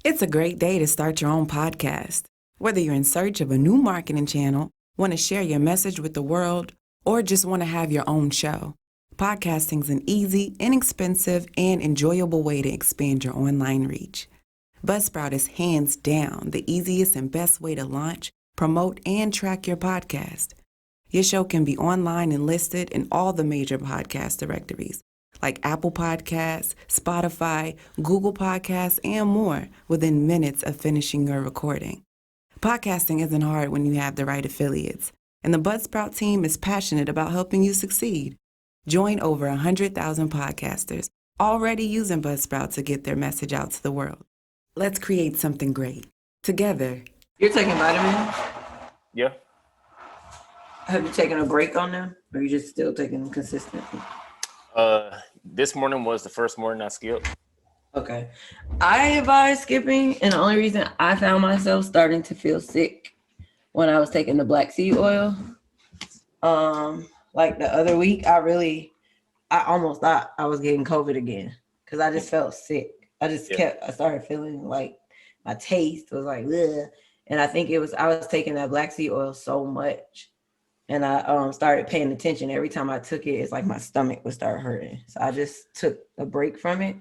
It's a great day to start your own podcast. Whether you're in search of a new marketing channel, want to share your message with the world, or just want to have your own show, podcasting's an easy, inexpensive, and enjoyable way to expand your online reach. Buzzsprout is hands down the easiest and best way to launch, promote, and track your podcast. Your show can be online and listed in all the major podcast directories, like Apple Podcasts, Spotify, Google Podcasts, and more within minutes of finishing your recording. Podcasting isn't hard when you have the right affiliates, and the Buzzsprout team is passionate about helping you succeed. Join over 100,000 podcasters already using Buzzsprout to get their message out to the world. Let's create something great together. You're taking vitamins? Yeah. Have you taken a break on them, or are you just still taking them consistently? This morning was the first morning I skipped. Okay. I advise skipping, and the only reason I found myself starting to feel sick when I was taking the black seed oil, like the other week, I almost thought I was getting COVID again because I just felt sick. I started feeling like my taste was like, ugh. And I think I was taking that black seed oil so much. And I started paying attention. Every time I took it, it's like my stomach would start hurting. So I just took a break from it.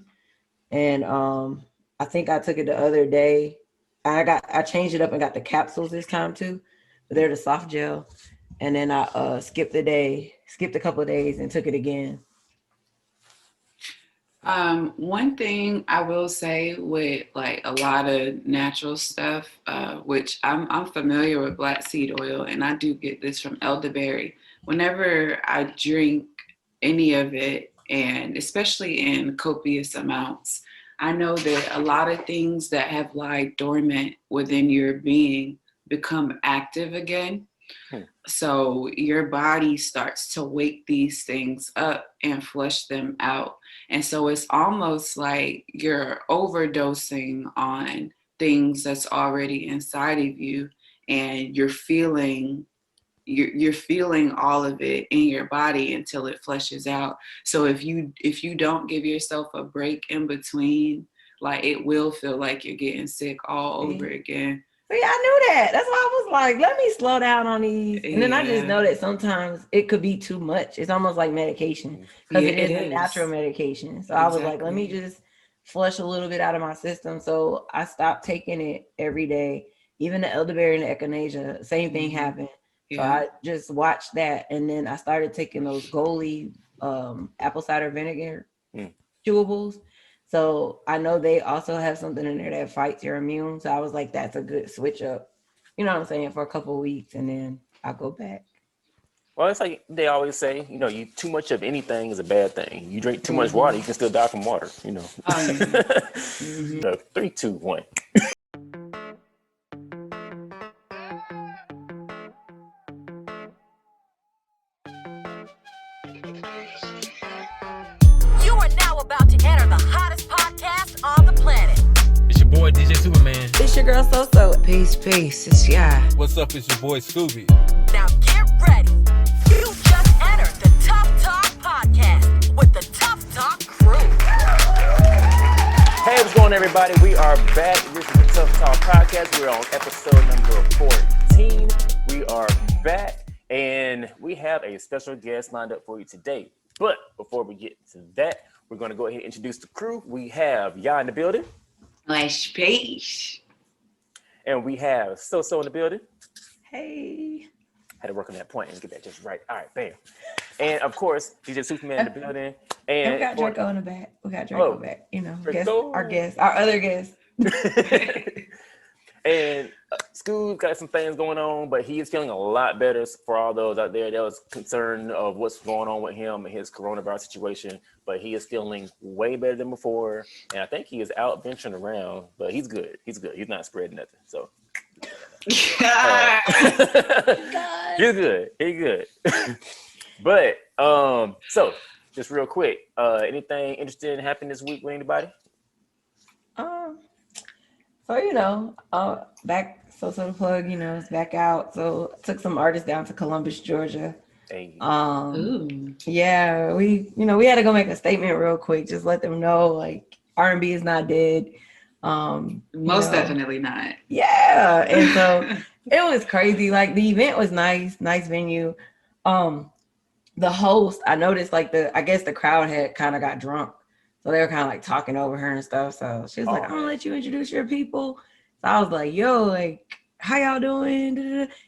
And I think I took it the other day. I changed it up and got the capsules this time too. But they're the soft gel. And then I skipped a couple of days and took it again. One thing I will say with like a lot of natural stuff, which I'm familiar with black seed oil, and I do get this from elderberry. Whenever I drink any of it, and especially in copious amounts, I know that a lot of things that have lied dormant within your being become active again. So your body starts to wake these things up and flush them out. And so it's almost like you're overdosing on things that's already inside of you, and you're feeling all of it in your body until it flushes out. So if you don't give yourself a break in between, like, it will feel like you're getting sick all over again. See, I knew that. That's why I was like, let me slow down on these. And then I just know that sometimes it could be too much. It's almost like medication, because it is a natural medication. So I was like, let me just flush a little bit out of my system. So I stopped taking it every day. Even the elderberry and the echinacea, same thing happened. So I just watched that. And then I started taking those Goli apple cider vinegar chewables. So I know they also have something in there that fights your immune. So I was like, that's a good switch up, you know what I'm saying, for a couple of weeks, and then I'll go back. Well, it's like they always say, you too much of anything is a bad thing. You drink too much water, you can still die from water, So 3, 2, 1. Boy, DJ Superman. It's your girl So. Peace, it's yeah. What's up? It's your boy Scooby. Now get ready. You just entered the Tough Talk podcast with the Tough Talk crew. Hey, what's going on, everybody? We are back. This is the Tough Talk podcast. We're on episode number 14. We are back, and we have a special guest lined up for you today. But before we get to that, we're going to go ahead and introduce the crew. We have Ya in the building. Nice space. And we have So in the building. Hey. Had to work on that point and get that just right. All right, bam. And of course, DJ Superman in the building. And we got Draco in the back. Back. Our other guest. And Scoob got some things going on, but he is feeling a lot better. For all those out there that was concerned of what's going on with him and his coronavirus situation, but he is feeling way better than before. And I think he is out venturing around, but he's good. He's not spreading nothing. So he's good. But so just real quick, anything interesting happened this week with anybody? So back So the plug, is back out. So took some artists down to Columbus, Georgia. Hey. Yeah, we had to go make a statement real quick, just let them know like R&B is not dead. Most definitely not. Yeah. And so it was crazy. Like the event was nice venue. The host, I noticed like I guess the crowd had kind of got drunk. So they were kind of like talking over her and stuff. So she was like, I'm gonna let you introduce your people. So I was like, yo, like, how y'all doing?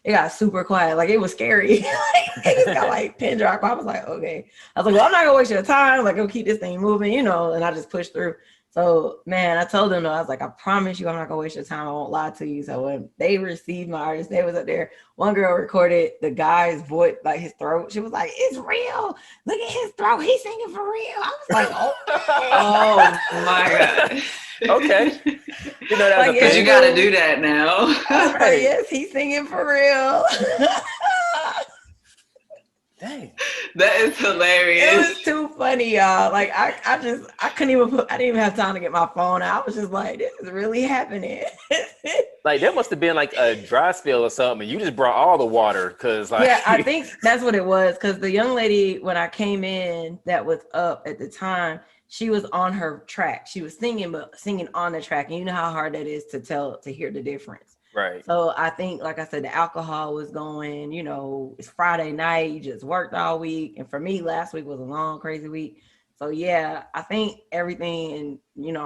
It got super quiet. Like it was scary. It just got like pin drop. I was like, okay. I was like, well, I'm not gonna waste your time. Like, go keep this thing moving, and I just pushed through. So man, I told them though, I was like, I promise you I'm not gonna waste your time. I won't lie to you. So when they received my artist, they was up there. One girl recorded the guy's voice, like his throat. She was like, it's real. Look at his throat. He's singing for real. I was like, oh, oh my God. Okay. You know that was like, Because you got to do that now. I was like, yes, he's singing for real. Dang. That is hilarious. It was too funny, y'all. Like I couldn't even I didn't even have time to get my phone out. I was just like, this is really happening. Like there must have been like a dry spell or something, and you just brought all the water because like yeah, I think that's what it was. Because the young lady, when I came in, that was up at the time, she was on her track. She was singing, but singing on the track, and you know how hard that is to hear the difference. right. So I think, like I said, the alcohol was going, it's Friday night, you just worked all week. And for me, last week was a long, crazy week. So yeah, I think everything and,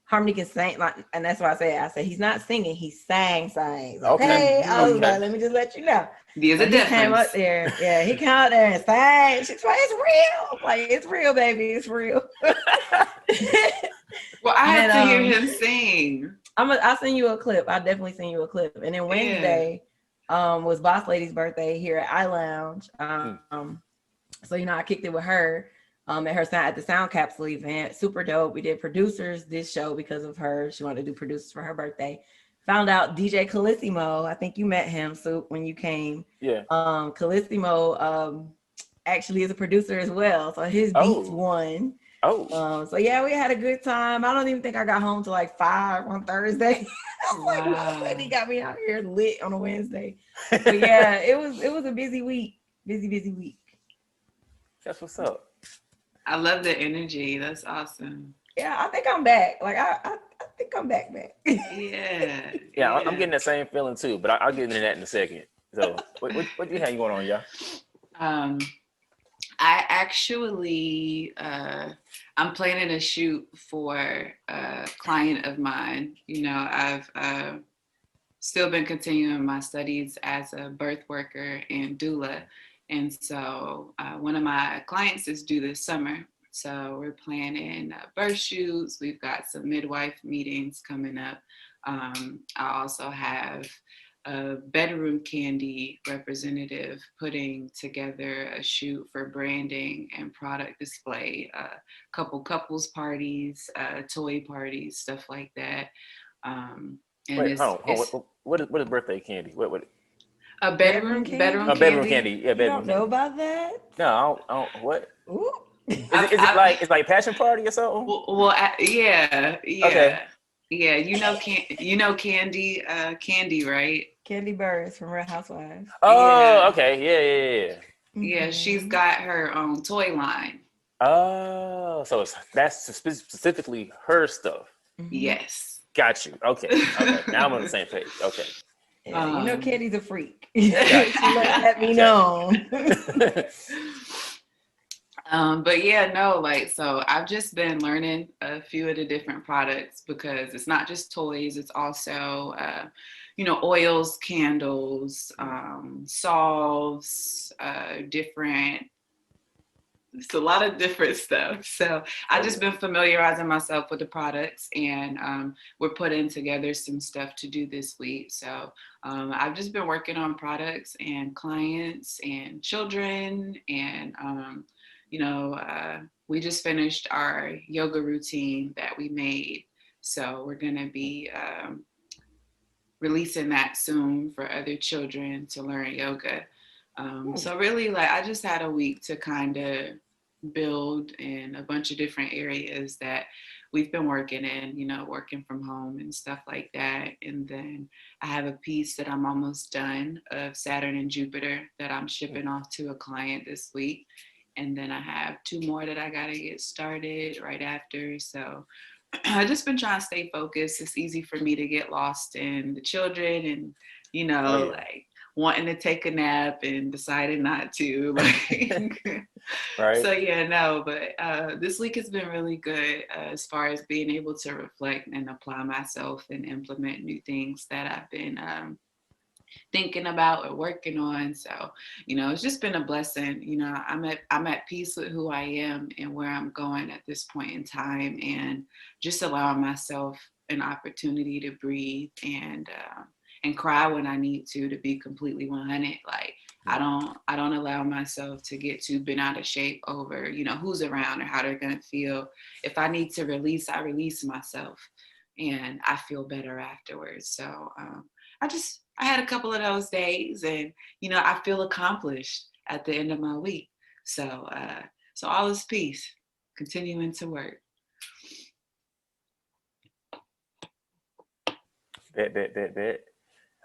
Harmony can sing, like, and that's why I say he's not singing, he sang. Okay. I was like, let me just let you know. There's a He difference. came up there. Yeah, he came out there and sang. She's like, it's real. Like, it's real, baby. It's real. Well, I have to hear him sing. I'll send you a clip. I'll definitely send you a clip. And then Wednesday was Boss Lady's birthday here at iLounge. So I kicked it with her at the Sound Capsule event. Super dope. We did producers this show because of her. She wanted to do producers for her birthday. Found out DJ Calissimo. I think you met him, Soup, when you came. Yeah. Calissimo actually is a producer as well. So his beats won. Oh. So yeah, we had a good time. I don't even think I got home till like 5 on Thursday. Like, he got me out here lit on a Wednesday. But yeah, it was a busy week. Busy week. That's what's up. I love the energy. That's awesome. Yeah, I think I'm back. Like I think I'm back. Yeah. Yeah, I'm getting that same feeling too, but I'll get into that in a second. So what do you have going on, y'all? I actually, I'm planning a shoot for a client of mine. I've still been continuing my studies as a birth worker and doula. And so one of my clients is due this summer. So we're planning birth shoots. We've got some midwife meetings coming up. I also have a bedroom candy representative putting together a shoot for branding and product display, a couple couples parties, toy parties, stuff like that. Wait, what is birthday candy? What? A bedroom candy. Bedroom candy. Yeah, bedroom. You don't know about that? No, I don't. What? Ooh. Is it like passion party or something? Well, yeah. Okay. Yeah, Candy, Candy, right? Candy Burrs from Real Housewives. Oh, okay. Yeah. Yeah, she's got her own toy line. Oh, so that's specifically her stuff. Yes. Got you. Okay. Now I'm on the same page. Okay. Yeah, Candy's a freak. She let me know. But yeah, no, so I've just been learning a few of the different products because it's not just toys, it's also, oils, candles, solves, it's a lot of different stuff. So I've just been familiarizing myself with the products, and we're putting together some stuff to do this week. So I've just been working on products and clients and children, and we just finished our yoga routine that we made. So we're going to be releasing that soon for other children to learn yoga. So really, I just had a week to kind of build in a bunch of different areas that we've been working in, working from home and stuff like that. And then I have a piece that I'm almost done of Saturn and Jupiter that I'm shipping off to a client this week. And then I have 2 more that I got to get started right after. So I've just been trying to stay focused. It's easy for me to get lost in the children and, like wanting to take a nap and deciding not to. Like, Right. So yeah, no, but this week has been really good as far as being able to reflect and apply myself and implement new things that I've been thinking about or working on. So, it's just been a blessing. I'm at peace with who I am and where I'm going at this point in time, and just allowing myself an opportunity to breathe and cry when I need to be completely 100. Like I don't allow myself to get too bent out of shape over, who's around or how they're gonna feel. If I need to release, I release myself and I feel better afterwards. So I had a couple of those days, and I feel accomplished at the end of my week. So so all is peace, continuing to work. Bet.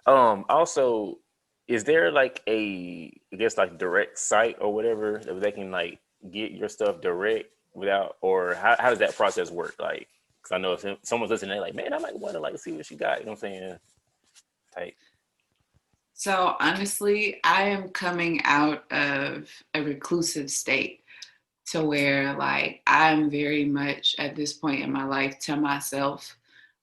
Also, is there like I guess like direct site or whatever that they can like get your stuff direct without, or how does that process work? Like, because I know if someone's listening, they're like, man, I might want to like see what she got. You know what I'm saying? Type. So honestly, I am coming out of a reclusive state to where like I'm very much at this point in my life to myself.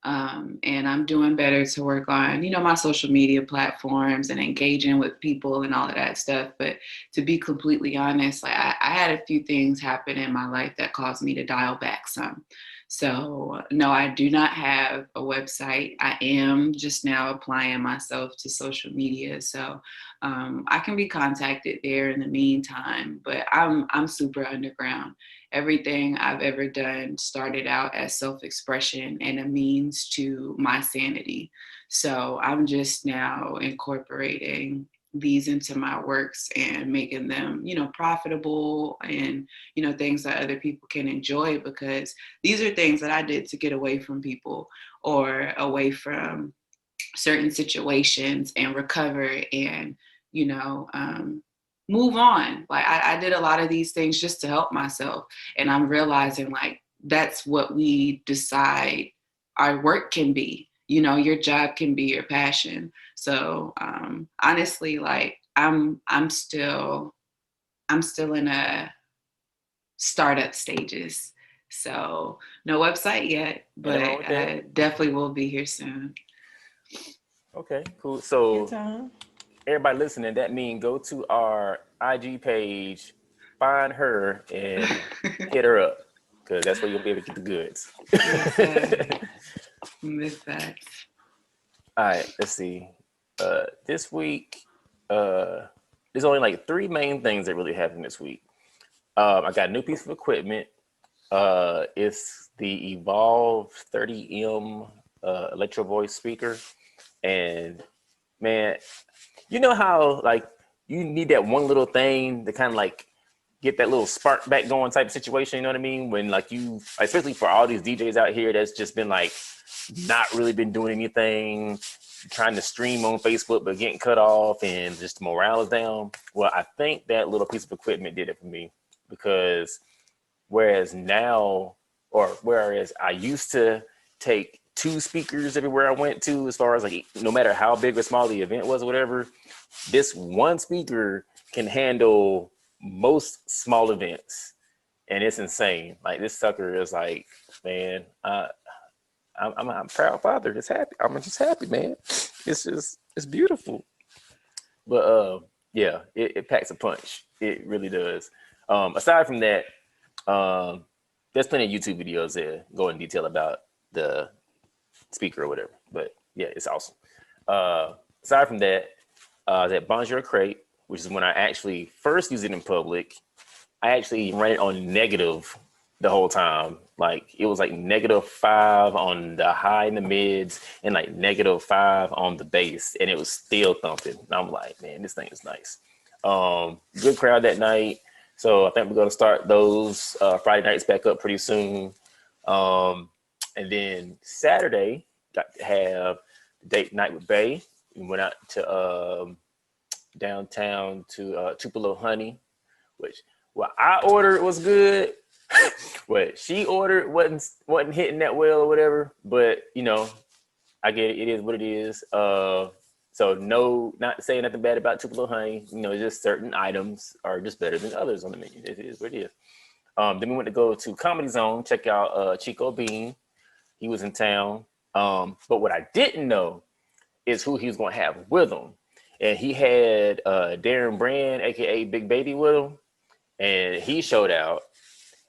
And I'm doing better to work on, my social media platforms and engaging with people and all of that stuff. But to be completely honest, like I had a few things happen in my life that caused me to dial back some. So no, I do not have a website. I am just now applying myself to social media. So I can be contacted there in the meantime, but I'm super underground. Everything I've ever done started out as self-expression and a means to my sanity. So I'm just now incorporating these into my works and making them, profitable and, things that other people can enjoy, because these are things that I did to get away from people or away from certain situations and recover and, move on. Like I did a lot of these things just to help myself. And I'm realizing like that's what we decide our work can be. Your job can be your passion. So honestly, like I'm still in a startup stages. So no website yet, but I definitely will be here soon. Okay, cool. So Good time. everybody listening, that means go to our IG page, find her, and hit her up, because that's where you'll be able to get the goods. Miss that. All right, let's see. This week, there's only like 3 main things that really happened this week. I got a new piece of equipment. It's the Evolve 30M Electro Voice speaker. And man, you know how like you need that one little thing to kind of like get that little spark back going type of situation, you know what I mean? When like you, especially for all these DJs out here that's just been like not really been doing anything, trying to stream on Facebook but getting cut off and just the morale is down. Well, I think that little piece of equipment did it for me, because whereas I used to take 2 speakers everywhere I went to, as far as like no matter how big or small the event was or whatever, this one speaker can handle most small events, and it's insane. Like this sucker is like, man, I'm a proud father. Just happy. I'm just happy, man. It's beautiful. But yeah, it packs a punch. It really does. Aside from that, there's plenty of YouTube videos that go in detail about the speaker or whatever. But yeah, it's awesome. Aside from that, that Bonjour Crate, which is when I actually first used it in public. I actually ran it on negative the whole time. Like it was like -5 on the high and the mids and like -5 on the bass, and it was still thumping. And I'm like, man, this thing is nice. Good crowd that night. So I think we're gonna start those Friday nights back up pretty soon. And then Saturday, got to have date night with Bay. We went out to downtown to Tupelo Honey, which what I ordered was good, what she ordered wasn't hitting that well or whatever. But you know, I get it. It is what it is. So no, not saying nothing bad about Tupelo honey. You know, just certain items are just better than others on the menu. It is what it is. Then we went to go to Comedy Zone, check out Chico Bean. He was in town. But what I didn't know is who he was going to have with him. And he had Darren Brand, aka Big Baby, with him, and he showed out.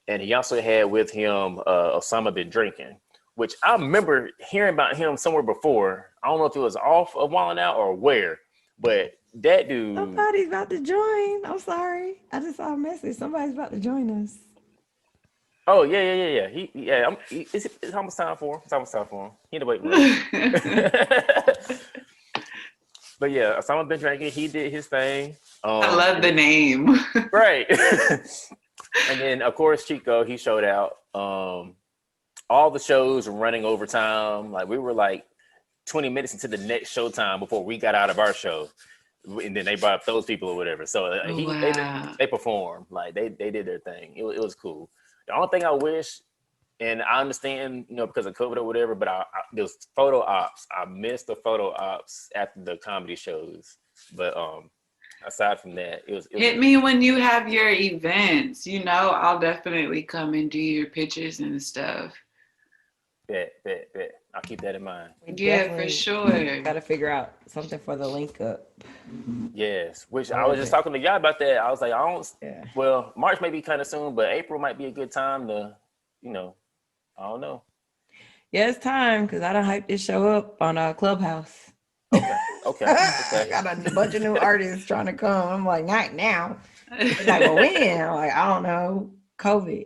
And he also had with him Osama Bin Drinking, which I remember hearing about him somewhere before. I don't know if it was off of Wildin' Out or where, but that dude. Somebody's about to join. I'm sorry. I just saw a message. Somebody's about to join us. Oh yeah. It's almost time for him. It's almost time for him. He in the waiting room. But yeah, Osama Bin Drinking, he did his thing. I love the name. Right. And then of course Chico, he showed out. All the shows were running overtime. Like we were like 20 minutes into the next showtime before we got out of our show. And then they brought up those people or whatever. So they performed. Like they did their thing. It was cool. The only thing I wish, and I understand, you know, because of COVID or whatever, but those photo ops. I missed the photo ops after the comedy shows. But aside from that, it was Hit me when you have your events. You know, I'll definitely come and do your pictures and stuff. Bet. I'll keep that in mind. Yeah, for sure. Got to figure out something for the link up. Yes, which I was just talking to y'all about that. I was like, Yeah. Well, March may be kind of soon, but April might be a good time to, you know, I don't know. Yeah, it's time because I done hyped this show up on Clubhouse. Okay. I got a bunch of new artists trying to come. I'm like, not now. They're like, well, when? I'm like, I don't know. COVID.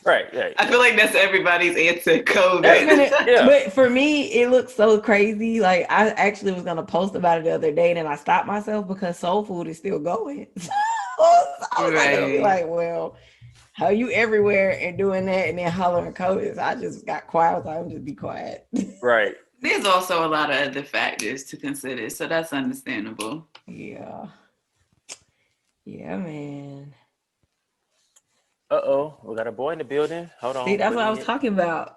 Right. I feel like that's everybody's answer. COVID. Yeah. But for me, it looks so crazy. Like I actually was gonna post about it the other day, and then I stopped myself because Soul Food is still going. So I was Right. like, well, how you everywhere and doing that and then hollering COVID? So I just got quiet. I was like, I'm just be quiet. Right. There's also a lot of other factors to consider, so that's understandable. Yeah, man. We got a boy in the building. Hold on. See, that's what I was talking about.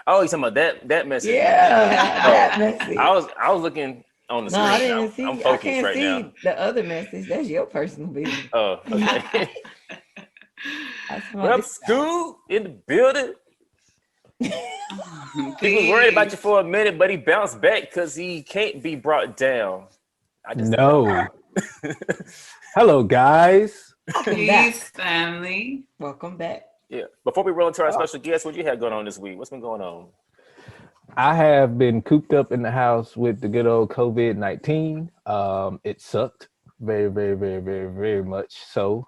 Oh, you talking about that message? Yeah, that message. I was looking on the screen. No, I didn't see. I'm I focused can't right see now. the other message. That's your personal business. Oh, okay. That's What up, Scoot in the building? He was worried about you for a minute, but he bounced back because he can't be brought down. No. Hello, guys. Peace, family. Welcome back. Yeah. Before we roll into our special guest, what you had going on this week? What's been going on? I have been cooped up in the house with the good old COVID-19. It sucked very, very, very, very, very much so.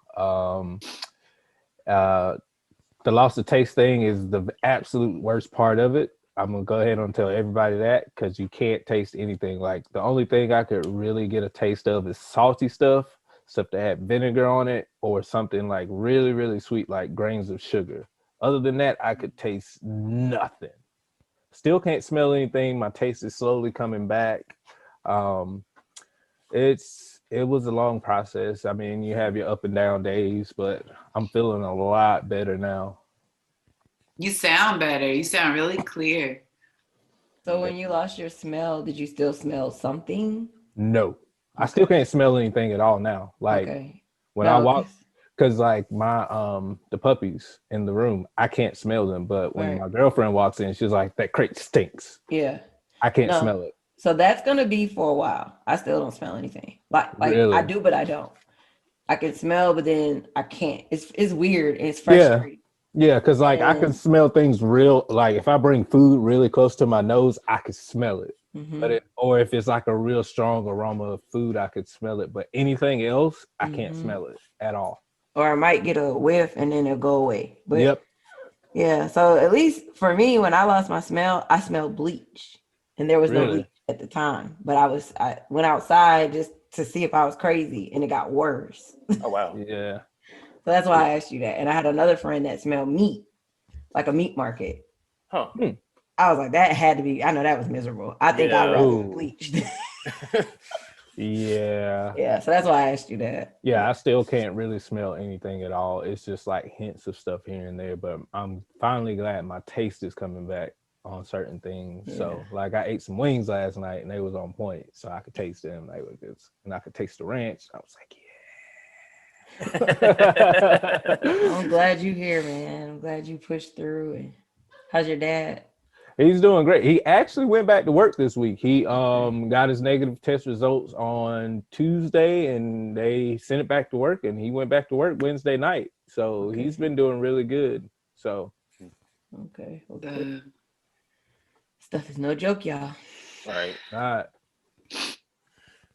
The loss of taste thing is the absolute worst part of it. I'm going to go ahead and tell everybody that because you can't taste anything. Like the only thing I could really get a taste of is salty stuff that had vinegar on it, or something like really, really sweet, like grains of sugar. Other than that, I could taste nothing. Still can't smell anything. My taste is slowly coming back. It was a long process. I mean, you have your up and down days, but I'm feeling a lot better now. You sound better. You sound really clear. So when you lost your smell, did you still smell something? No, I still can't smell anything at all now. Like when I walk, because like my the puppies in the room, I can't smell them. But when my girlfriend walks in, she's like, "That crate stinks." Yeah, I can't smell it. So that's gonna be for a while. I still don't smell anything. Like really? I do, but I don't. I can smell, but then I can't. It's weird. It's frustrating. Yeah, because like I can smell things real. Like if I bring food really close to my nose, I can smell it. Mm-hmm. But or if it's like a real strong aroma of food, I could smell it. But anything else, I can't smell it at all. Or I might get a whiff and then it'll go away. But yeah. So at least for me, when I lost my smell, I smelled bleach, and there was no bleach at the time. But I went outside just to see if I was crazy, and it got worse. Oh wow. Yeah. So that's why I asked you that. And I had another friend that smelled meat, like a meat market. Huh. I was like, that had to be. I know that was miserable. I think I'd rather be bleached. Yeah. Yeah, so that's why I asked you that. Yeah, I still can't really smell anything at all. It's just like hints of stuff here and there, but I'm finally glad my taste is coming back on certain things. Yeah. So like I ate some wings last night and they was on point. So I could taste them. They were good. And I could taste the ranch. I was like, yeah. I'm glad you here, man. I'm glad you pushed through. And how's your dad? He's doing great. He actually went back to work this week. He got his negative test results on Tuesday and they sent it back to work and he went back to work Wednesday night. So he's been doing really good. So okay. Stuff is no joke, y'all. Right. all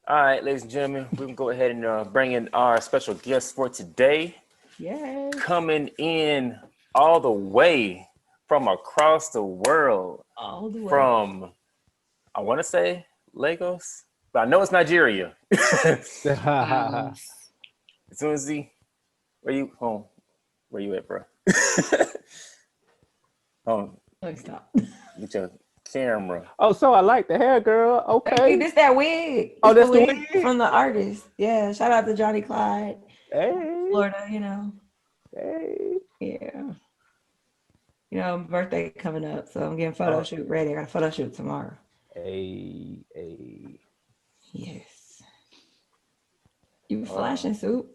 right, ladies and gentlemen, we can go ahead and bring in our special guest for today. Yes. Coming in all the way from across the world. All the way. From, I want to say Lagos, but I know it's Nigeria. Tunzi, where you home? Where you at, bro? Stop. Get your camera. Oh, so I like the hair, girl. Okay. This that wig. Oh, that's the wig wig from the artist. Yeah. Shout out to Johnny Clyde. Hey. Florida, you know. Hey. Yeah. You know, birthday coming up, so I'm getting photo shoot ready. I got a photo shoot tomorrow. Hey. Yes. You flashing, Soup?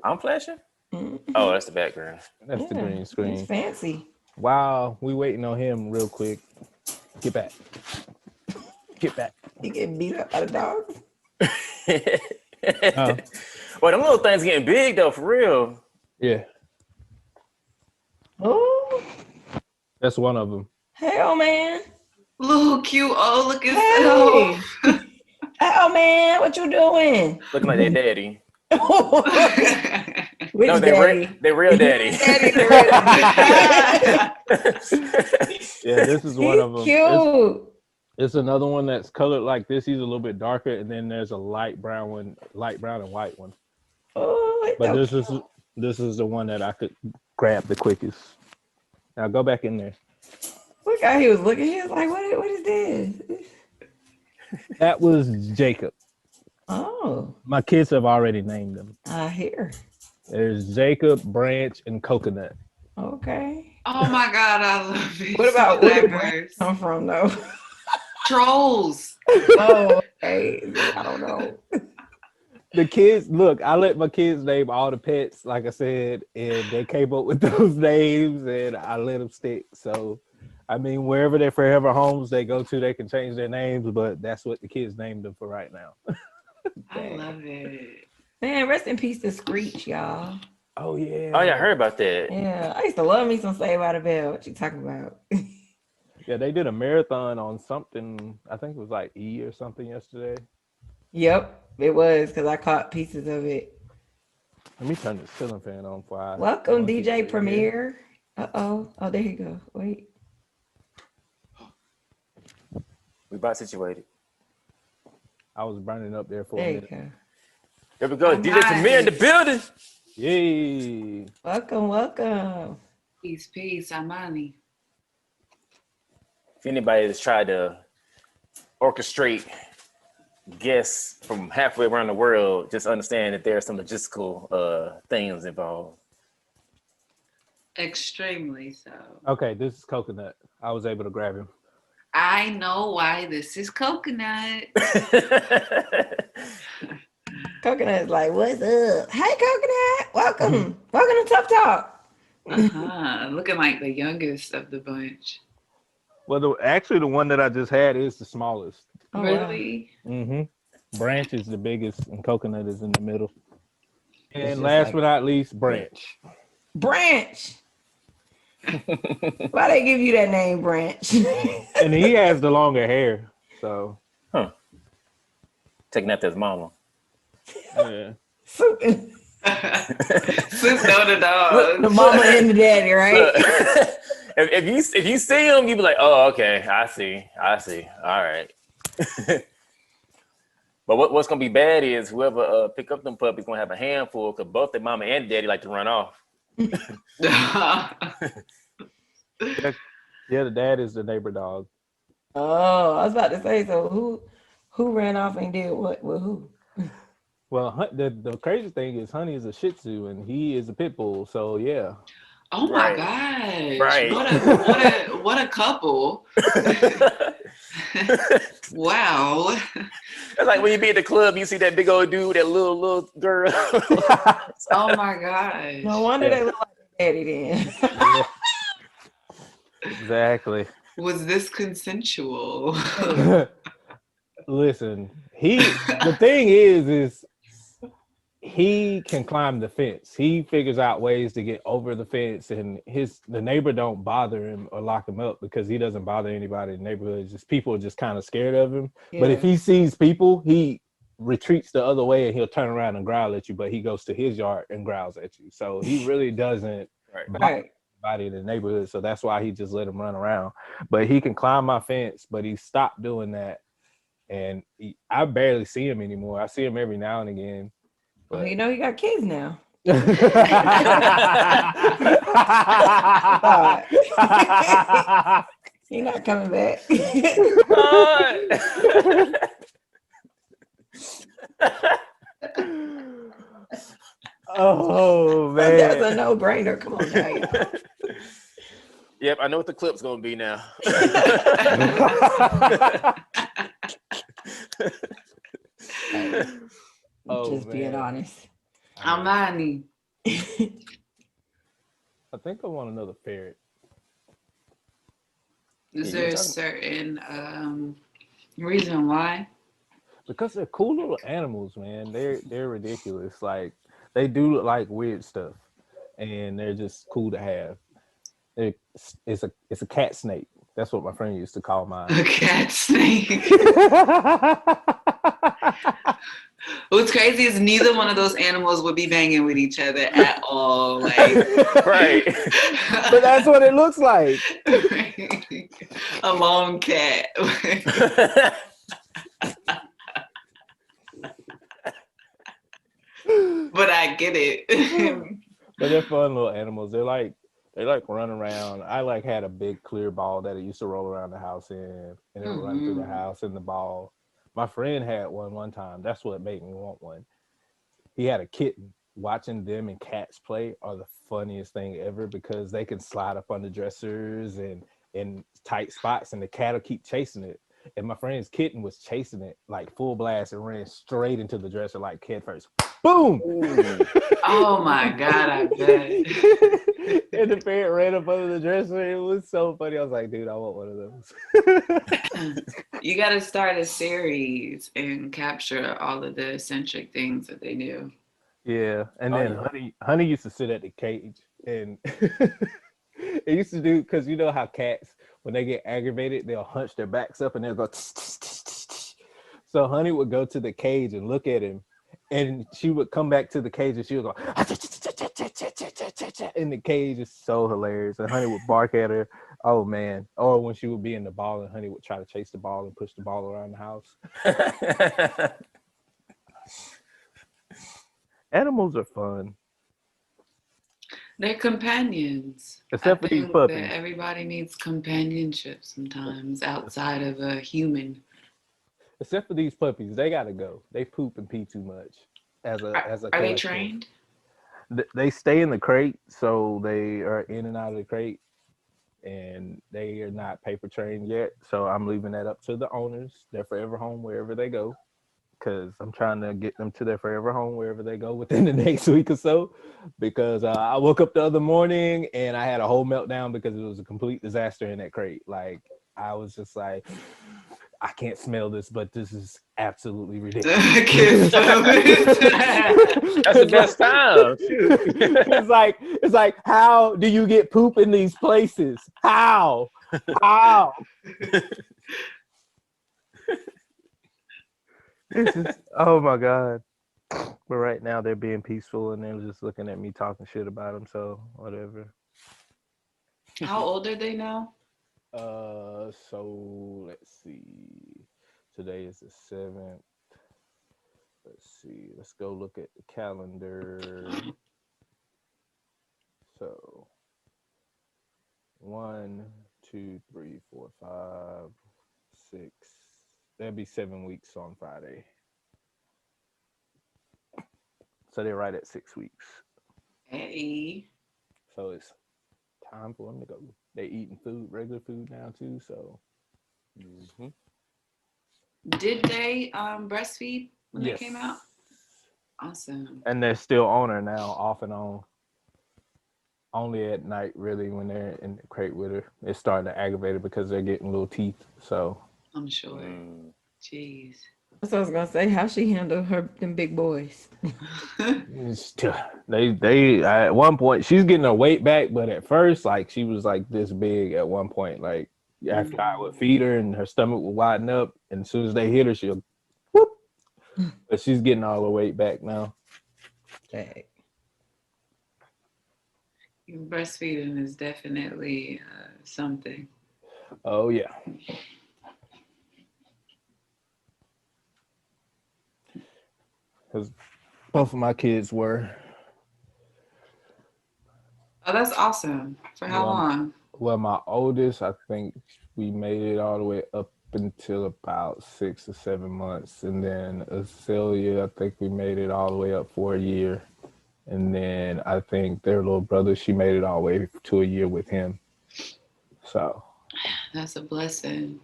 I'm flashing? Mm-hmm. Oh, that's the background. That's the green screen. It's fancy. Wow, we waiting on him real quick. Get back. Get back. You getting beat up by the dogs? Well, them little things getting big though, for real. Yeah. Oh. That's one of them. Hell, man. Little cute old looking Hey. self. Oh, man. What you doing? Looking like their daddy. Which No, daddy? they real daddy. Yeah, this is one of them. Cute. It's another one that's colored like this. He's a little bit darker, and then there's a light brown and white one. Oh, But this is the one that I could grab the quickest. Now go back in there. Look how he was looking. He was like, what is this? That was Jacob. Oh. My kids have already named them. I hear. There's Jacob, Branch, and Coconut. Okay. Oh my God, I love it. What about So where did diverse. come from though? Trolls. Oh, okay. I don't know. The kids, look, I let my kids name all the pets, like I said, and they came up with those names and I let them stick. So, I mean, wherever their forever homes they go to, they can change their names, but that's what the kids named them for right now. I love it. Man, rest in peace to Screech, y'all. Oh, yeah. Oh yeah, I heard about that. Yeah, I used to love me some Saved by the Bell. What you talking about? Yeah, they did a marathon on something. I think it was like E or something yesterday. Yep, it was because I caught pieces of it. Let me turn this ceiling fan on for I. Welcome, DJ Premier. Oh, there you go. Wait. We about situated. I was burning up there for There a you minute. go. There we go. DJ Premier in the building. Yay. Welcome. Peace, Amani. If anybody has tried to orchestrate guests from halfway around the world, just understand that there are some logistical things involved. Extremely so. Okay, this is Coconut. I was able to grab him. I know why this is Coconut. Coconut's like, what's up? Hey, Coconut. Welcome. Welcome to Tough Talk. Looking like the youngest of the bunch. Well, actually, the one that I just had is the smallest. Oh, Really? Mm-hmm. Branch is the biggest, and Coconut is in the middle. It's And just last like- but not least, Branch. Branch. Why they give you that name, Branch? And he has the longer hair, so Taking after his mama. yeah. Something. Sis know the dog. The mama and the daddy, right? Look, if you see him, you be like, oh, okay, I see. All right. But what's gonna be bad is whoever pick up them puppies gonna have a handful because both their mama and daddy like to run off. Yeah, the dad is the neighbor dog. Oh, I was about to say, so Who ran off and did what with who? Well, the crazy thing is, Honey is a Shih Tzu and he is a pit bull. So yeah. Oh my Right. gosh. Right. What a couple. Wow. It's like when you be at the club, you see that big old dude, that little girl. Oh my gosh. No wonder Yeah. they look like their daddy then. Yeah, exactly. Was this consensual? Listen, the thing is he can climb the fence. He figures out ways to get over the fence, and the neighbor don't bother him or lock him up because he doesn't bother anybody in the neighborhood. Just people are just kind of scared of him. Yeah. But if he sees people, he retreats the other way and he'll turn around and growl at you, but he goes to his yard and growls at you. So he really doesn't bother Right. anybody in the neighborhood. So that's why he just let him run around. But he can climb my fence, but he stopped doing that. And I barely see him anymore. I see him every now and again. Well, you know you got kids now. You're not coming back. Oh man, that's a no-brainer. Come on now, y'all. Yep, I know what the clip's gonna be now. Just being honest. Amani. I think I want another ferret. Is there a certain reason why? Because they're cool little animals, man. They're ridiculous. Like they do like weird stuff, and they're just cool to have. It's a cat snake. That's what my friend used to call mine. A cat snake. What's crazy is neither one of those animals would be banging with each other at all. Like, right. But that's what it looks like. A lone cat. But I get it. But they're fun little animals. They like run around. I like had a big clear ball that it used to roll around the house in, and it would run through the house in the ball. My friend had one time. That's what made me want one. He had a kitten. Watching them and cats play are the funniest thing ever because they can slide up on the dressers and in tight spots, and the cat will keep chasing it. And my friend's kitten was chasing it like full blast and ran straight into the dresser like head first. Boom! Oh my God, I bet. And the parrot ran up under the dresser. It was so funny. I was like, dude, I want one of those. You got to start a series and capture all of the eccentric things that they do. Yeah, and then Honey used to sit at the cage, and it used to do because you know how cats when they get aggravated they'll hunch their backs up and they'll go. So Honey would go to the cage and look at him, and she would come back to the cage and she would go. In the cage is so hilarious, and Honey would bark at her. Oh man! Or when she would be in the ball and Honey would try to chase the ball and push the ball around the house. Animals are fun. They're companions. Except for these puppies. That everybody needs companionship sometimes outside of a human. Except for these puppies, they gotta go. They poop and pee too much. Are they trained? They stay in the crate, so they are in and out of the crate, and they are not paper trained yet. So I'm leaving that up to the owners. They're forever home wherever they go, because I'm trying to get them to their forever home wherever they go within the next week or so. Because I woke up the other morning and I had a whole meltdown because it was a complete disaster in that crate. Like I was just like, I can't smell this, but this is absolutely ridiculous. I can't smell it. That's the best time. It's like, how do you get poop in these places? How? It's just, oh my God. But right now they're being peaceful and they're just looking at me talking shit about them. So whatever. How old are they now? So let's see. Today is the 7th. Let's see. Let's go look at the calendar. So 1, 2, 3, 4, 5, 6, That'd be 7 weeks on Friday. So they're right at 6 weeks. Hey. So it's time for them to go. They eating food, regular food now too. So Did they breastfeed when yes. they came out? Awesome. And they're still on her now, off and on. Only at night, really, when they're in the crate with her. It's starting to aggravate her because they're getting little teeth. So I'm sure. Jeez. That's what I was gonna say. How she handle them big boys? they at one point she's getting her weight back, but at first, like she was like this big at one point. Like after I would feed her and her stomach would widen up, and as soon as they hit her, she'll whoop. But she's getting all her weight back now. Okay. Breastfeeding is definitely something. Oh yeah. Because both of my kids were. Oh, that's awesome. For how long? Well, my oldest, I think we made it all the way up until about 6 or 7 months. And then Celia, I think we made it all the way up for a year. And then I think their little brother, she made it all the way to a year with him. So. That's a blessing.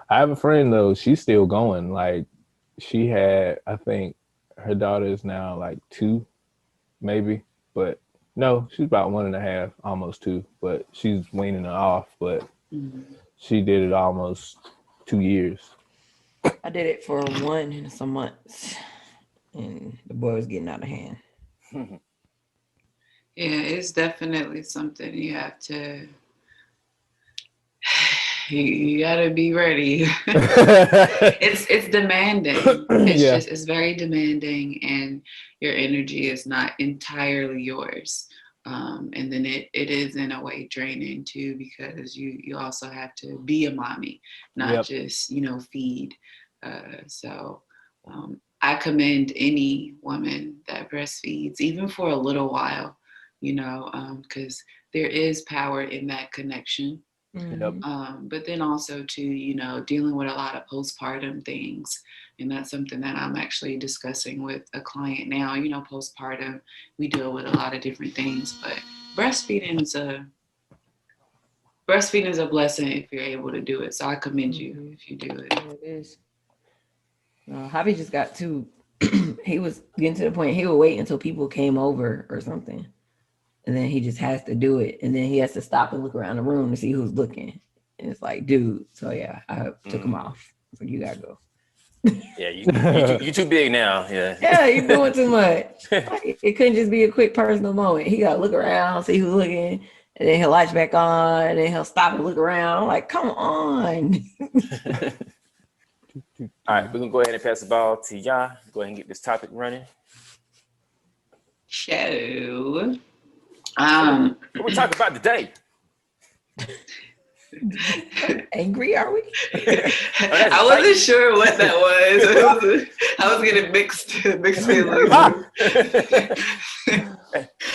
I have a friend, though. She's still going. Like, she had, I think, her daughter is now like 2, maybe. But no, she's about 1.5, almost 2. But she's weaning her off. But she did it almost 2 years. I did it for 1 and some months, and the boy was getting out of hand. Yeah, it's definitely something you have to. You gotta be ready. It's demanding. It's very demanding, and your energy is not entirely yours. And then it is in a way draining too, because you also have to be a mommy, not just feed. So I commend any woman that breastfeeds, even for a little while, because there is power in that connection. But then also to, dealing with a lot of postpartum things. And that's something that I'm actually discussing with a client now. Postpartum, we deal with a lot of different things, but breastfeeding is a blessing if you're able to do it. So I commend you if you do it. Yeah, it is. Javi just got too, he was getting to the point he would wait until people came over or something. And then he just has to do it. And then he has to stop and look around the room to see who's looking. And it's like, dude. So yeah, I took him off. So you gotta go. Yeah, you too big now. Yeah. Yeah, you're doing too much. Like, it couldn't just be a quick personal moment. He gotta look around, see who's looking, and then he'll latch back on, and then he'll stop and look around. I'm like, come on. All right, we're gonna go ahead and pass the ball to Ya. Go ahead and get this topic running. So What we talking about today? Angry, are we? I wasn't sure what that was. I was getting mixed feelings.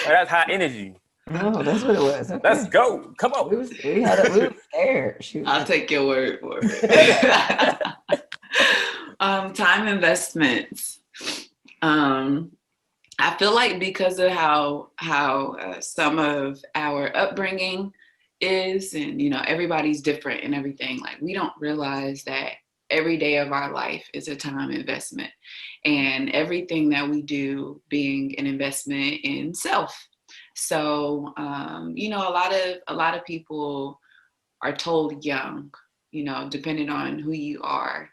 That's high energy. Oh, that's what it was. Okay. Let's go. Come on. We were scared. Shoot. I'll take your word for it. Time investments. I feel like because of how some of our upbringing is, and everybody's different and everything, like we don't realize that every day of our life is a time investment, and everything that we do being an investment in self. So a lot of people are told young, depending on who you are,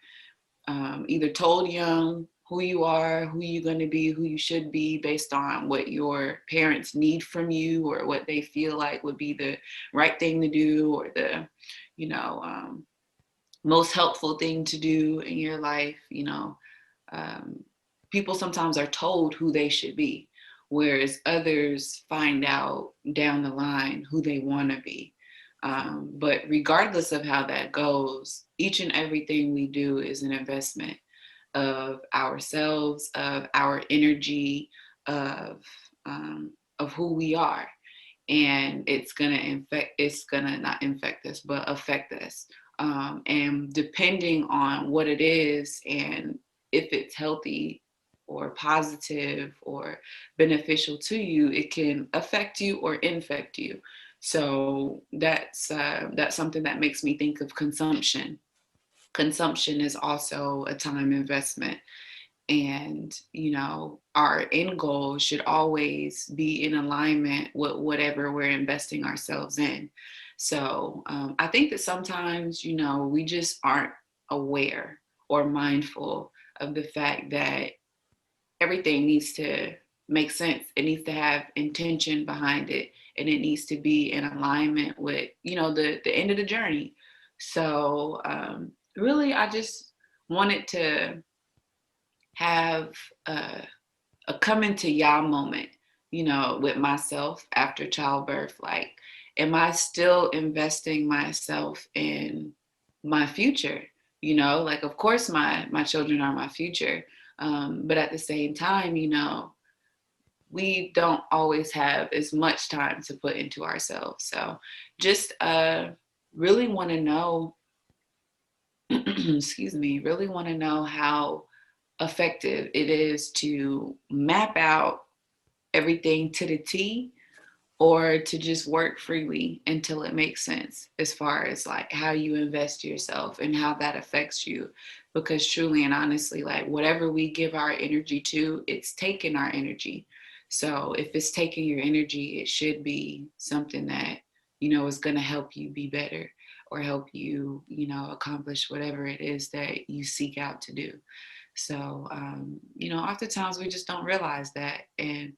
either told young who you are, who you're going to be, who you should be based on what your parents need from you or what they feel like would be the right thing to do or the, most helpful thing to do in your life. People sometimes are told who they should be, whereas others find out down the line who they want to be. But regardless of how that goes, each and everything we do is an investment of ourselves, of our energy, of who we are. And it's gonna not infect us, but affect us And depending on what it is and if it's healthy or positive or beneficial to you, it can affect you or infect you. So that's something that makes me think of consumption. Consumption is also a time investment. And, our end goal should always be in alignment with whatever we're investing ourselves in. So I think that sometimes, we just aren't aware or mindful of the fact that everything needs to make sense. It needs to have intention behind it, and it needs to be in alignment with, the end of the journey. So really, I just wanted to have a come into y'all moment, with myself after childbirth. Like, am I still investing myself in my future? Like, of course, my children are my future. But at the same time, we don't always have as much time to put into ourselves. So just really want to know, excuse me, really want to know how effective it is to map out everything to the T, or to just work freely until it makes sense, as far as like how you invest yourself and how that affects you. Because truly and honestly, like whatever we give our energy to, it's taking our energy. So if it's taking your energy, it should be something that, is going to help you be better, or help you, accomplish whatever it is that you seek out to do. So, oftentimes we just don't realize that. And,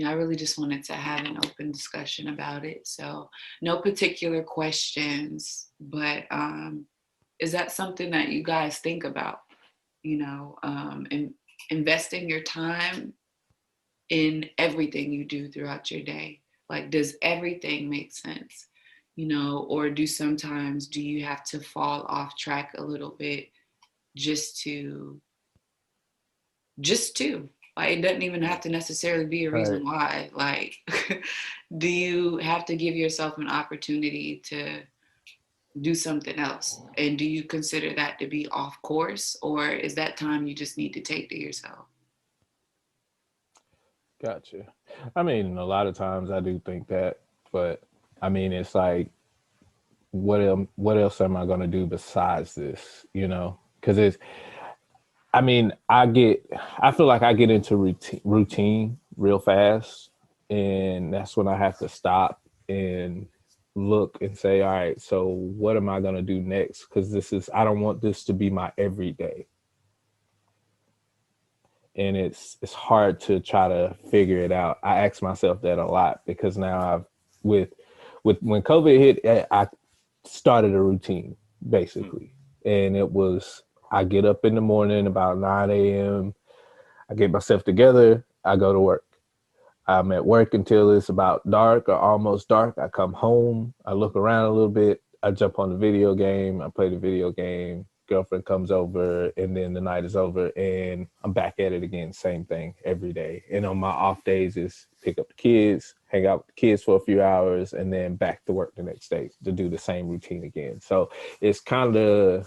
I really just wanted to have an open discussion about it. So no particular questions, but is that something that you guys think about, and investing your time in everything you do throughout your day? Like, does everything make sense? Or do you have to fall off track a little bit just to like, it doesn't even have to necessarily be a reason why. Like, do you have to give yourself an opportunity to do something else? And do you consider that to be off course, or is that time you just need to take to yourself? Gotcha. I mean, a lot of times I do think that, but I mean, it's like, what else am I going to do besides this? Because I feel like I get into routine real fast, and that's when I have to stop and look and say, all right, so what am I going to do next? Because I don't want this to be my everyday. And it's hard to try to figure it out. I ask myself that a lot, because now with when COVID hit, I started a routine basically. And it was, I get up in the morning about 9 a.m. I get myself together. I go to work. I'm at work until it's about dark or almost dark. I come home. I look around a little bit. I jump on the video game. I play the video game. Girlfriend comes over, and then the night is over, and I'm back at it again. Same thing every day. And on my off days is pick up the kids, hang out with the kids for a few hours, and then back to work the next day to do the same routine again. So it's kind of,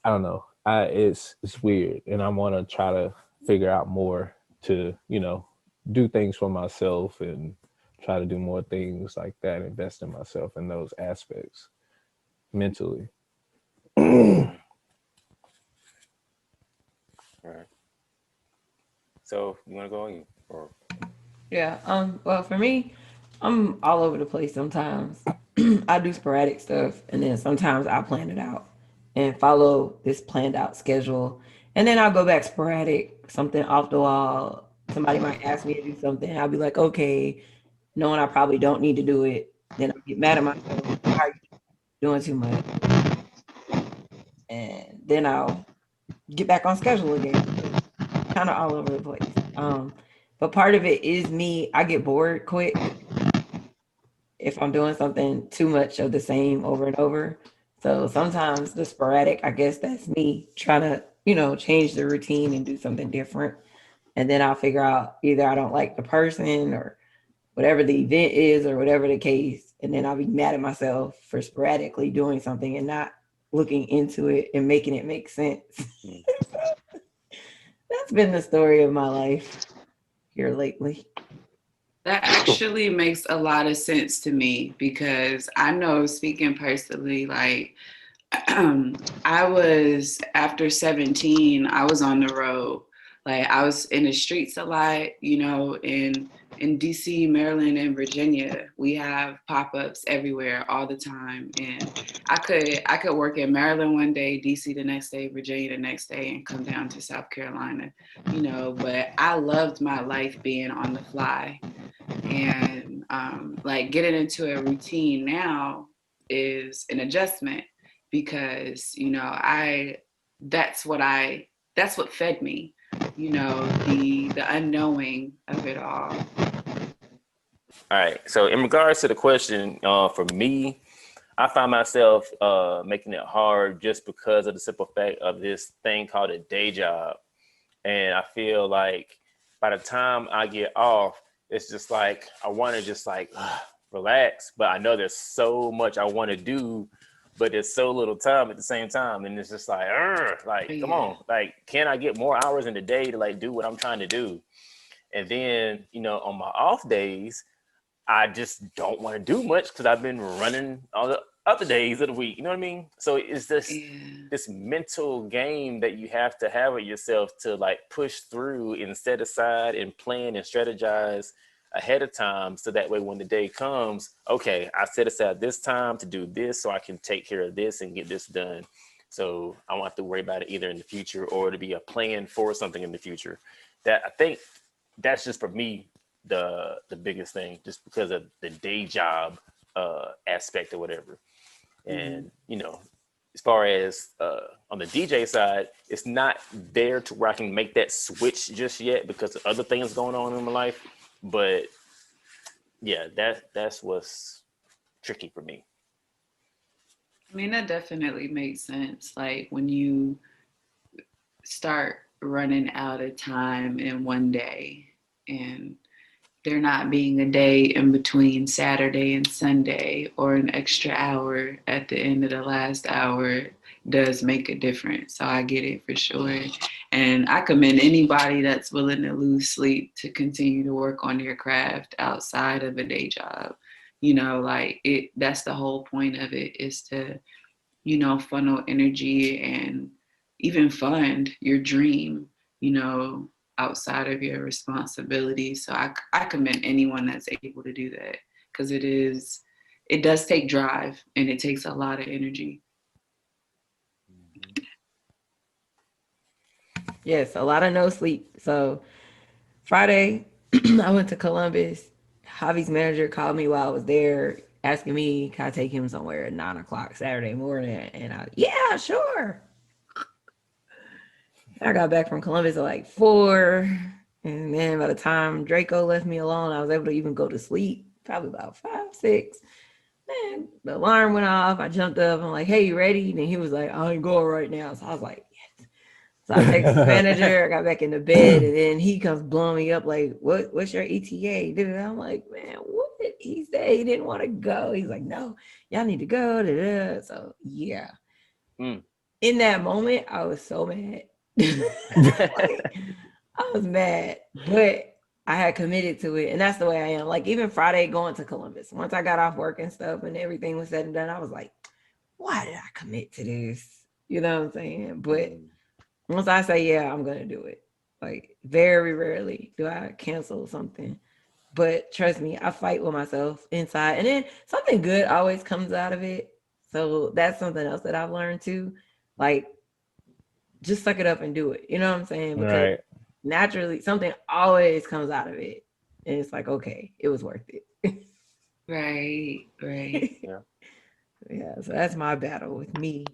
I don't know. It's weird, and I want to try to figure out more to, do things for myself and try to do more things like that, invest in myself in those aspects mentally. All right. So you want to go on, or? Yeah. Well, for me, I'm all over the place sometimes. I do sporadic stuff, and then sometimes I plan it out and follow this planned out schedule. And then I'll go back sporadic, something off the wall. Somebody might ask me to do something. I'll be like, okay, knowing I probably don't need to do it. Then I get mad at myself. Why are you doing too much? And then I'll get back on schedule again. Kind of all over the place. But part of it is me. I get bored quick if I'm doing something too much of the same over and over. So sometimes the sporadic, I guess that's me trying to, change the routine and do something different. And then I'll figure out either I don't like the person or whatever the event is or whatever the case. And then I'll be mad at myself for sporadically doing something and not looking into it and making it make sense. That's been the story of my life here lately. That actually makes a lot of sense to me because I know, speaking personally, like I was after 17, I was on the road. Like I was in the streets a lot, you know, in DC, Maryland, and Virginia. We have pop-ups everywhere all the time. And I could work in Maryland one day, DC the next day, Virginia the next day, and come down to South Carolina, you know, but I loved my life being on the fly. And like getting into a routine now is an adjustment because you know that's what fed me, you know, the unknowing of it all. All right. So in regards to the question, for me, I find myself making it hard just because of the simple fact of this thing called a day job. And I feel like by the time I get off, it's just like I want to just like relax, but I know there's so much I want to do, but there's so little time at the same time, and it's just like, come on, like, can I get more hours in the day to like do what I'm trying to do? And then, you know, on my off days, I just don't want to do much because I've been running all the other days of the week. You know what I mean? So it's this mental game that you have to have with yourself to like push through and set aside and plan and strategize ahead of time. So that way, when the day comes, okay, I set aside this time to do this so I can take care of this and get this done. So I won't have to worry about it either in the future or to be a plan for something in the future. That I think that's just for me the biggest thing, just because of the day job aspect or whatever. And you know, as far as on the DJ side, it's not there to where I can make that switch just yet because of other things going on in my life. But yeah, that's what's tricky for me. I mean, that definitely makes sense. Like when you start running out of time in one day and there not being a day in between Saturday and Sunday or an extra hour at the end of the last hour does make a difference. So I get it for sure. And I commend anybody that's willing to lose sleep to continue to work on your craft outside of a day job. You know, like that's the whole point of it, is to, you know, funnel energy and even fund your dream, you know, outside of your responsibility. So I commend anyone that's able to do that, because it does take drive and it takes a lot of energy. Yes, a lot of no sleep. So Friday, I went to Columbus. Javi's manager called me while I was there, asking me, can I take him somewhere at 9:00 Saturday morning? And yeah, sure. I got back from Columbus at like 4. And then by the time Draco left me alone, I was able to even go to sleep, probably about 5, 6. Man, the alarm went off. I jumped up. I'm like, hey, you ready? And he was like, I ain't going right now. So I was like, yes. So I texted the manager. I got back into bed. And then he comes blowing me up like, what's your ETA? I'm like, man, what? He said he didn't want to go. He's like, no, y'all need to go. So yeah. In that moment, I was so mad. Like, I was mad, but I had committed to it, and that's the way I am. Like even Friday going to Columbus, once I got off work and stuff and everything was said and done, I was like, why did I commit to this? You know what I'm saying? But once I say yeah, I'm gonna do it. Like very rarely do I cancel something, but trust me, I fight with myself inside, and then something good always comes out of it. So that's something else that I've learned too. Like just suck it up and do it. You know what I'm saying? Because naturally something always comes out of it. And it's like, okay, it was worth it. Right. Yeah, so that's my battle with me.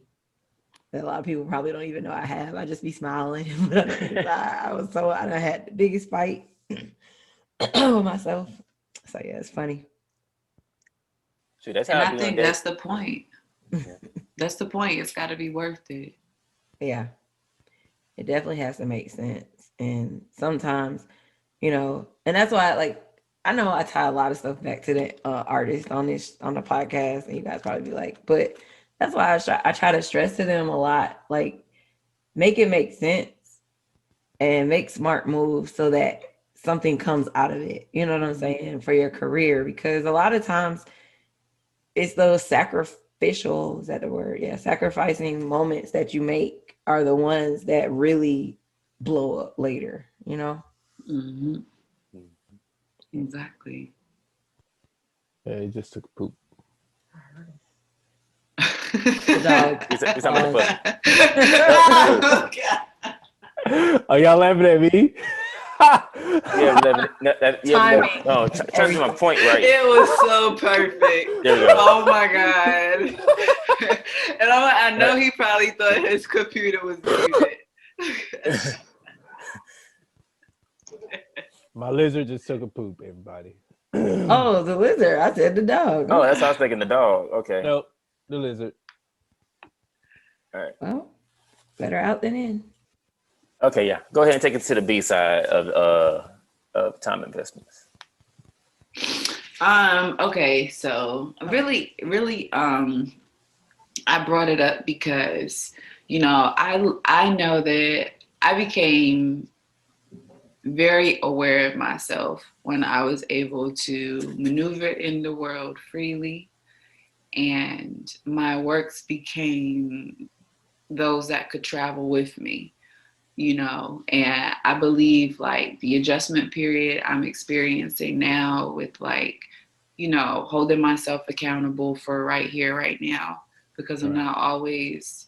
That a lot of people probably don't even know I have. I just be smiling. I had the biggest fight with myself. So yeah, it's funny. See, that's and I think that's the point. That's the point. It's got to be worth it. Yeah. It definitely has to make sense. And sometimes, you know, and that's why like I know I tie a lot of stuff back to the artist on the podcast, and you guys probably be like, but that's why I try to stress to them a lot, like make it make sense and make smart moves so that something comes out of it. You know what I'm saying, for your career, because a lot of times it's those sacrificial, is that the word? Yeah, sacrificing moments that you make are the ones that really blow up later. You know. Mm-hmm. Exactly. Yeah, he just took a poop. The dog. It's not about the Oh, God. Are y'all laughing at me? Timing. No, trying to get my point right. It was so perfect. There we go. Oh my God. And I know he probably thought his computer was muted. My lizard just took a poop, everybody. Oh, the lizard. I said the dog. Oh, that's how I was thinking. The dog. Okay. Nope, the lizard. All right. Well, better out than in. Okay. Yeah. Go ahead and take it to the B side of time investments. Okay, so really, I brought it up because, I know that I became very aware of myself when I was able to maneuver in the world freely, and my works became those that could travel with me, and I believe like the adjustment period I'm experiencing now with like, holding myself accountable for right here, right now, because I'm not always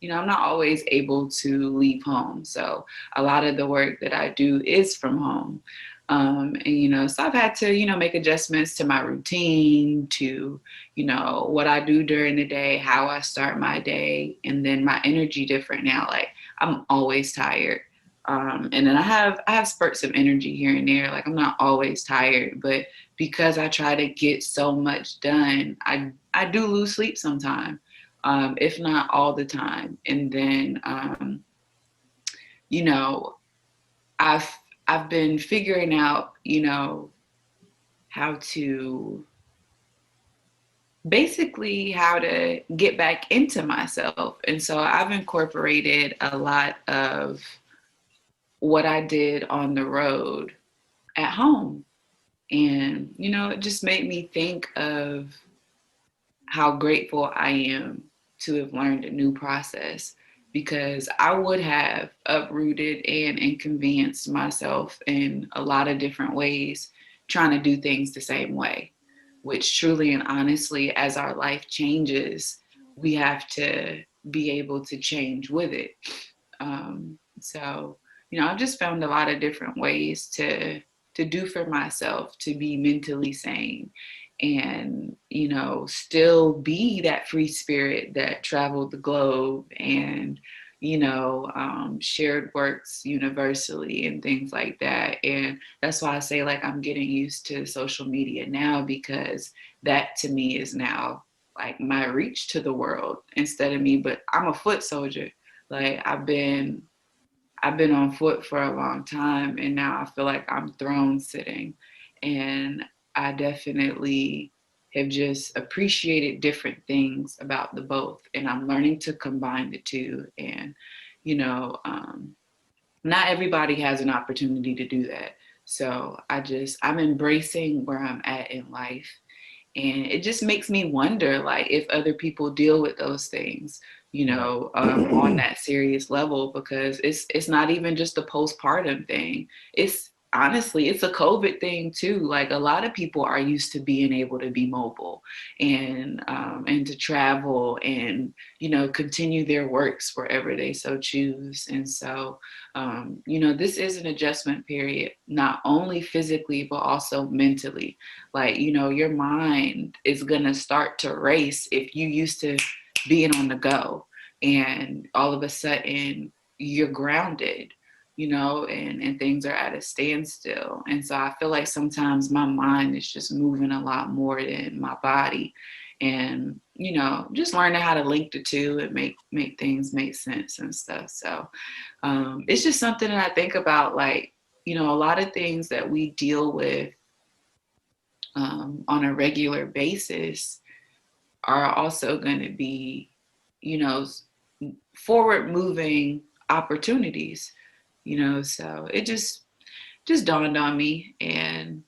able to leave home. So a lot of the work that I do is from home. And, so I've had to, make adjustments to my routine, to, what I do during the day, how I start my day, and then my energy different now. Like I'm always tired. And then I have spurts of energy here and there. Like I'm not always tired, but because I try to get so much done, I do lose sleep sometimes, if not all the time. And then, I've been figuring out, how to get back into myself. And so I've incorporated a lot of what I did on the road at home. And, it just made me think of how grateful I am to have learned a new process, because I would have uprooted and inconvenienced myself in a lot of different ways trying to do things the same way, which truly and honestly, as our life changes, we have to be able to change with it. So, I've just found a lot of different ways to do for myself, to be mentally sane and, still be that free spirit that traveled the globe and, shared works universally and things like that. And that's why I say like I'm getting used to social media now, because that to me is now like my reach to the world instead of me, but I'm a foot soldier. Like I've been on foot for a long time, and now I feel like I'm throne sitting. And I definitely have just appreciated different things about the both. And I'm learning to combine the two. And, not everybody has an opportunity to do that. So I'm embracing where I'm at in life. And it just makes me wonder, like, if other people deal with those things, on that serious level, because it's not even just a postpartum thing. It's honestly, it's a COVID thing too. Like a lot of people are used to being able to be mobile and to travel and, continue their works wherever they so choose. And so, this is an adjustment period, not only physically, but also mentally. Like, your mind is going to start to race if you used to being on the go, and all of a sudden you're grounded, and things are at a standstill. And so I feel like sometimes my mind is just moving a lot more than my body, and just learning how to link the two and make things make sense and stuff. So it's just something that I think about, like, a lot of things that we deal with on a regular basis are also going to be, forward moving opportunities, so it just dawned on me. And,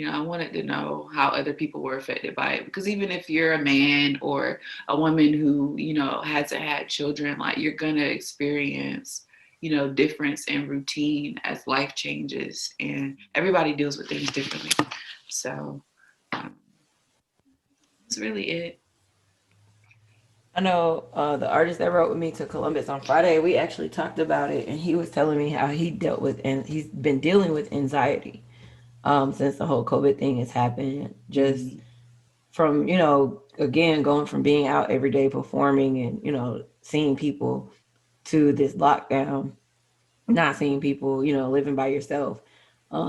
I wanted to know how other people were affected by it, because even if you're a man or a woman who, hasn't had children, like you're going to experience, difference in routine as life changes, and everybody deals with things differently. So that's really it. I know the artist that wrote with me to Columbus on Friday, we actually talked about it, and he was telling me how he dealt with, and he's been dealing with anxiety since the whole COVID thing has happened. Just from, again, going from being out every day performing and, seeing people to this lockdown, not seeing people, living by yourself.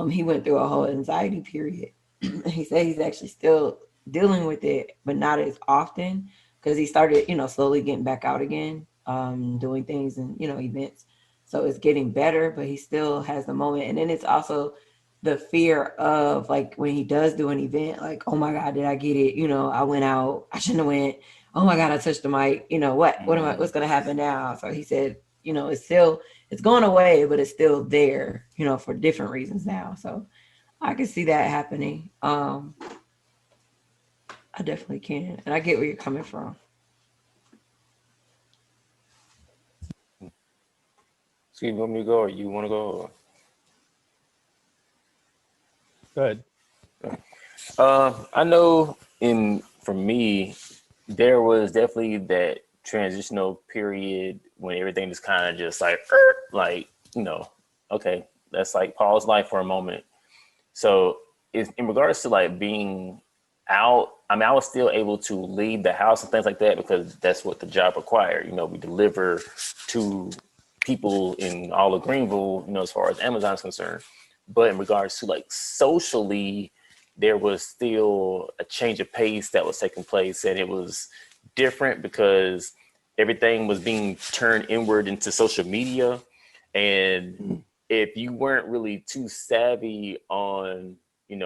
He went through a whole anxiety period. He said he's actually still dealing with it, but not as often, because he started, slowly getting back out again, doing things and, events. So it's getting better, but he still has the moment. And then it's also the fear of, like, when he does do an event, like, oh my God, did I get it? I went out, I shouldn't have went. Oh my God, I touched the mic. What's going to happen now? So he said, it's going away, but it's still there, for different reasons now. So I can see that happening. I definitely can. And I get where you're coming from. Steve, you want me to go or you want to go? Go ahead. I know for me, there was definitely that transitional period when everything just kind of just like, okay, let's like pause life for a moment. So in regards to like being out, I mean, I was still able to leave the house and things like that because that's what the job required. We deliver to people in all of Greenville, as far as Amazon is concerned. But in regards to like socially, there was still a change of pace that was taking place, and it was different because everything was being turned inward into social media. And if you weren't really too savvy on,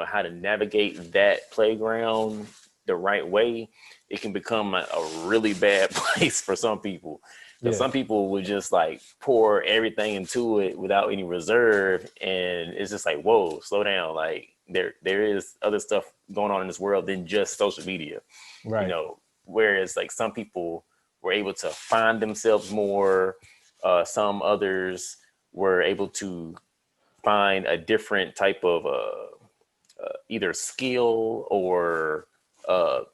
how to navigate that playground the right way, it can become a really bad place for some people. Because some people would just like pour everything into it without any reserve. And it's just like, whoa, slow down. Like there is other stuff going on in this world than just social media. Right. Whereas like some people were able to find themselves more. Some others were able to find a different type of either skill or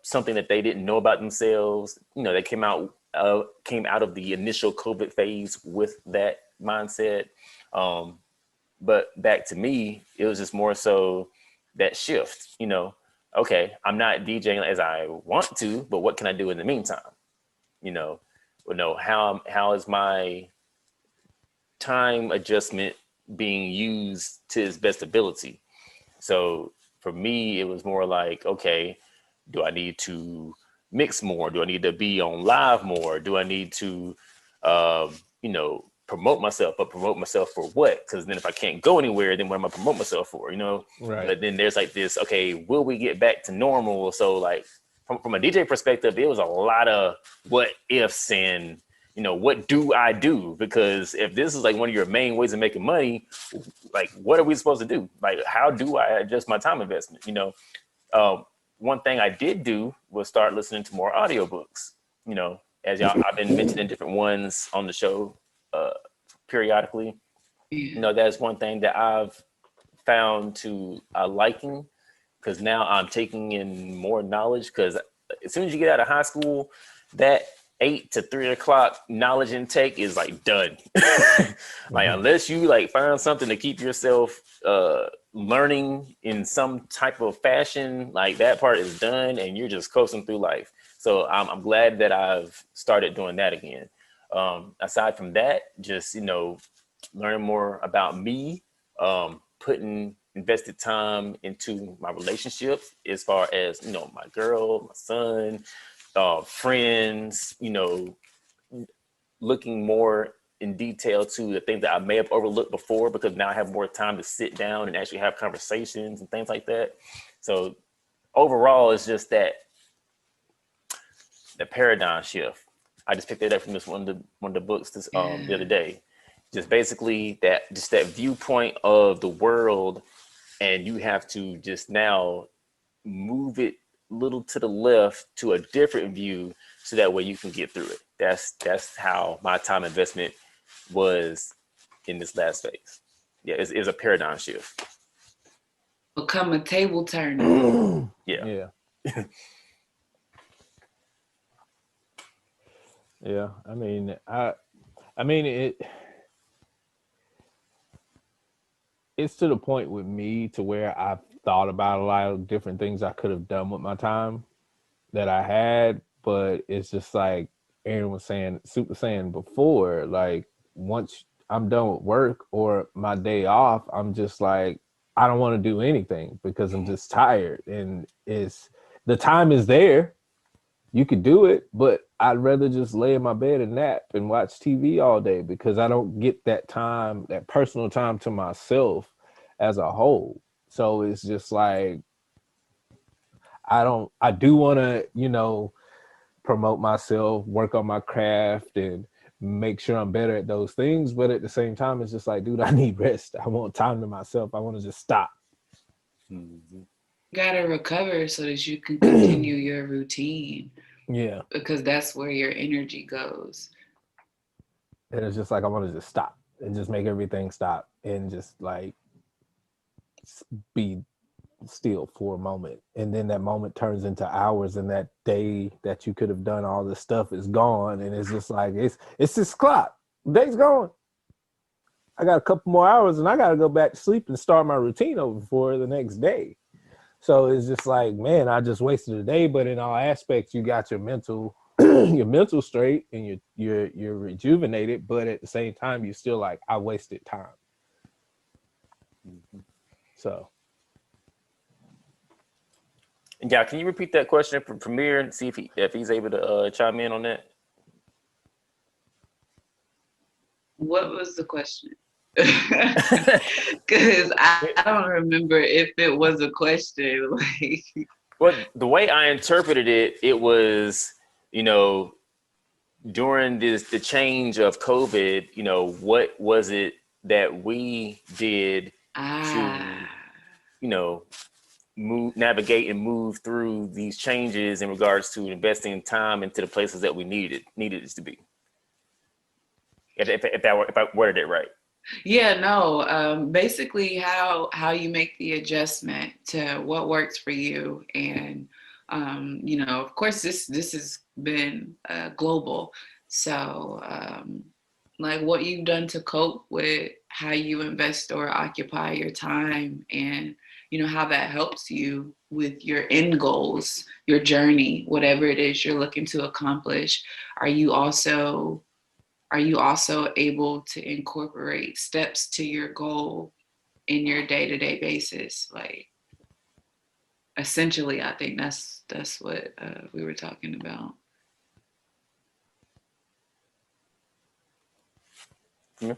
something that they didn't know about themselves. They came out of the initial COVID phase with that mindset. But back to me, it was just more so that shift, okay, I'm not DJing as I want to, but what can I do in the meantime? How is my time adjustment being used to its best ability? So for me, it was more like, okay, do I need to mix more? Do I need to be on live more? Do I need to, promote myself? But promote myself for what? Because then if I can't go anywhere, then what am I promote myself for? Right. But then there's like this, okay, will we get back to normal? So like from a DJ perspective, it was a lot of what ifs and, what do I do? Because if this is like one of your main ways of making money, like what are we supposed to do? Like, how do I adjust my time investment? One thing I did do was start listening to more audiobooks, as I've been mentioning different ones on the show periodically. That's one thing that I've found to liking, because now I'm taking in more knowledge, because as soon as you get out of high school, that 8 to 3 o'clock knowledge intake is like done. Like unless you like find something to keep yourself learning in some type of fashion, like that part is done and you're just coasting through life. So I'm glad that I've started doing that again. Aside from that, just learning more about me, putting invested time into my relationships, as far as my girl, my son, friends, looking more in detail to the things that I may have overlooked before, because now I have more time to sit down and actually have conversations and things like that. So overall, it's just that the paradigm shift. I just picked it up from one of the books the other day. Just basically that viewpoint of the world, and you have to just now move it a little to the left to a different view, so that way you can get through it. That's how my time investment was in this last phase. Yeah, it's a paradigm shift. Become a table turner. Yeah. Yeah, I mean, it's to the point with me to where I've thought about a lot of different things I could have done with my time that I had, but it's just like Aaron was saying before, like once I'm done with work or my day off, I'm just like, I don't want to do anything because I'm just tired, and the time is there. You could do it, but I'd rather just lay in my bed and nap and watch TV all day because I don't get that time, that personal time to myself as a whole. So it's just like, I do want to, promote myself, work on my craft and make sure I'm better at those things. But at the same time, it's just like, dude, I need rest. I want time to myself. I want to just stop. Mm-hmm. Gotta recover so that you can continue your routine. Yeah. Because that's where your energy goes. And it's just like, I want to just stop and just make everything stop and just like be still for a moment. And then that moment turns into hours, and that day that you could have done all this stuff is gone. And it's just like, it's 6 o'clock. The day's gone. I got a couple more hours and I got to go back to sleep and start my routine over for the next day. So it's just like, man, I just wasted a day. But in all aspects, you got your mental straight and you're rejuvenated. But at the same time, you're still like, I wasted time. Mm-hmm. So. Yeah, can you repeat that question from Premier and see if he's able to chime in on that? What was the question? Because I don't remember if it was a question. Like, well, the way I interpreted it, it was, during the change of COVID, what was it that we did to, navigate and move through these changes in regards to investing time into the places that we needed it to be. If I worded it right. Yeah, no. Basically, how you make the adjustment to what works for you, and of course, this has been global. So, like what you've done to cope with how you invest or occupy your time, and how that helps you with your end goals, your journey, whatever it is you're looking to accomplish. Are you also able to incorporate steps to your goal in your day-to-day basis? Like, essentially, I think that's what we were talking about. Yeah.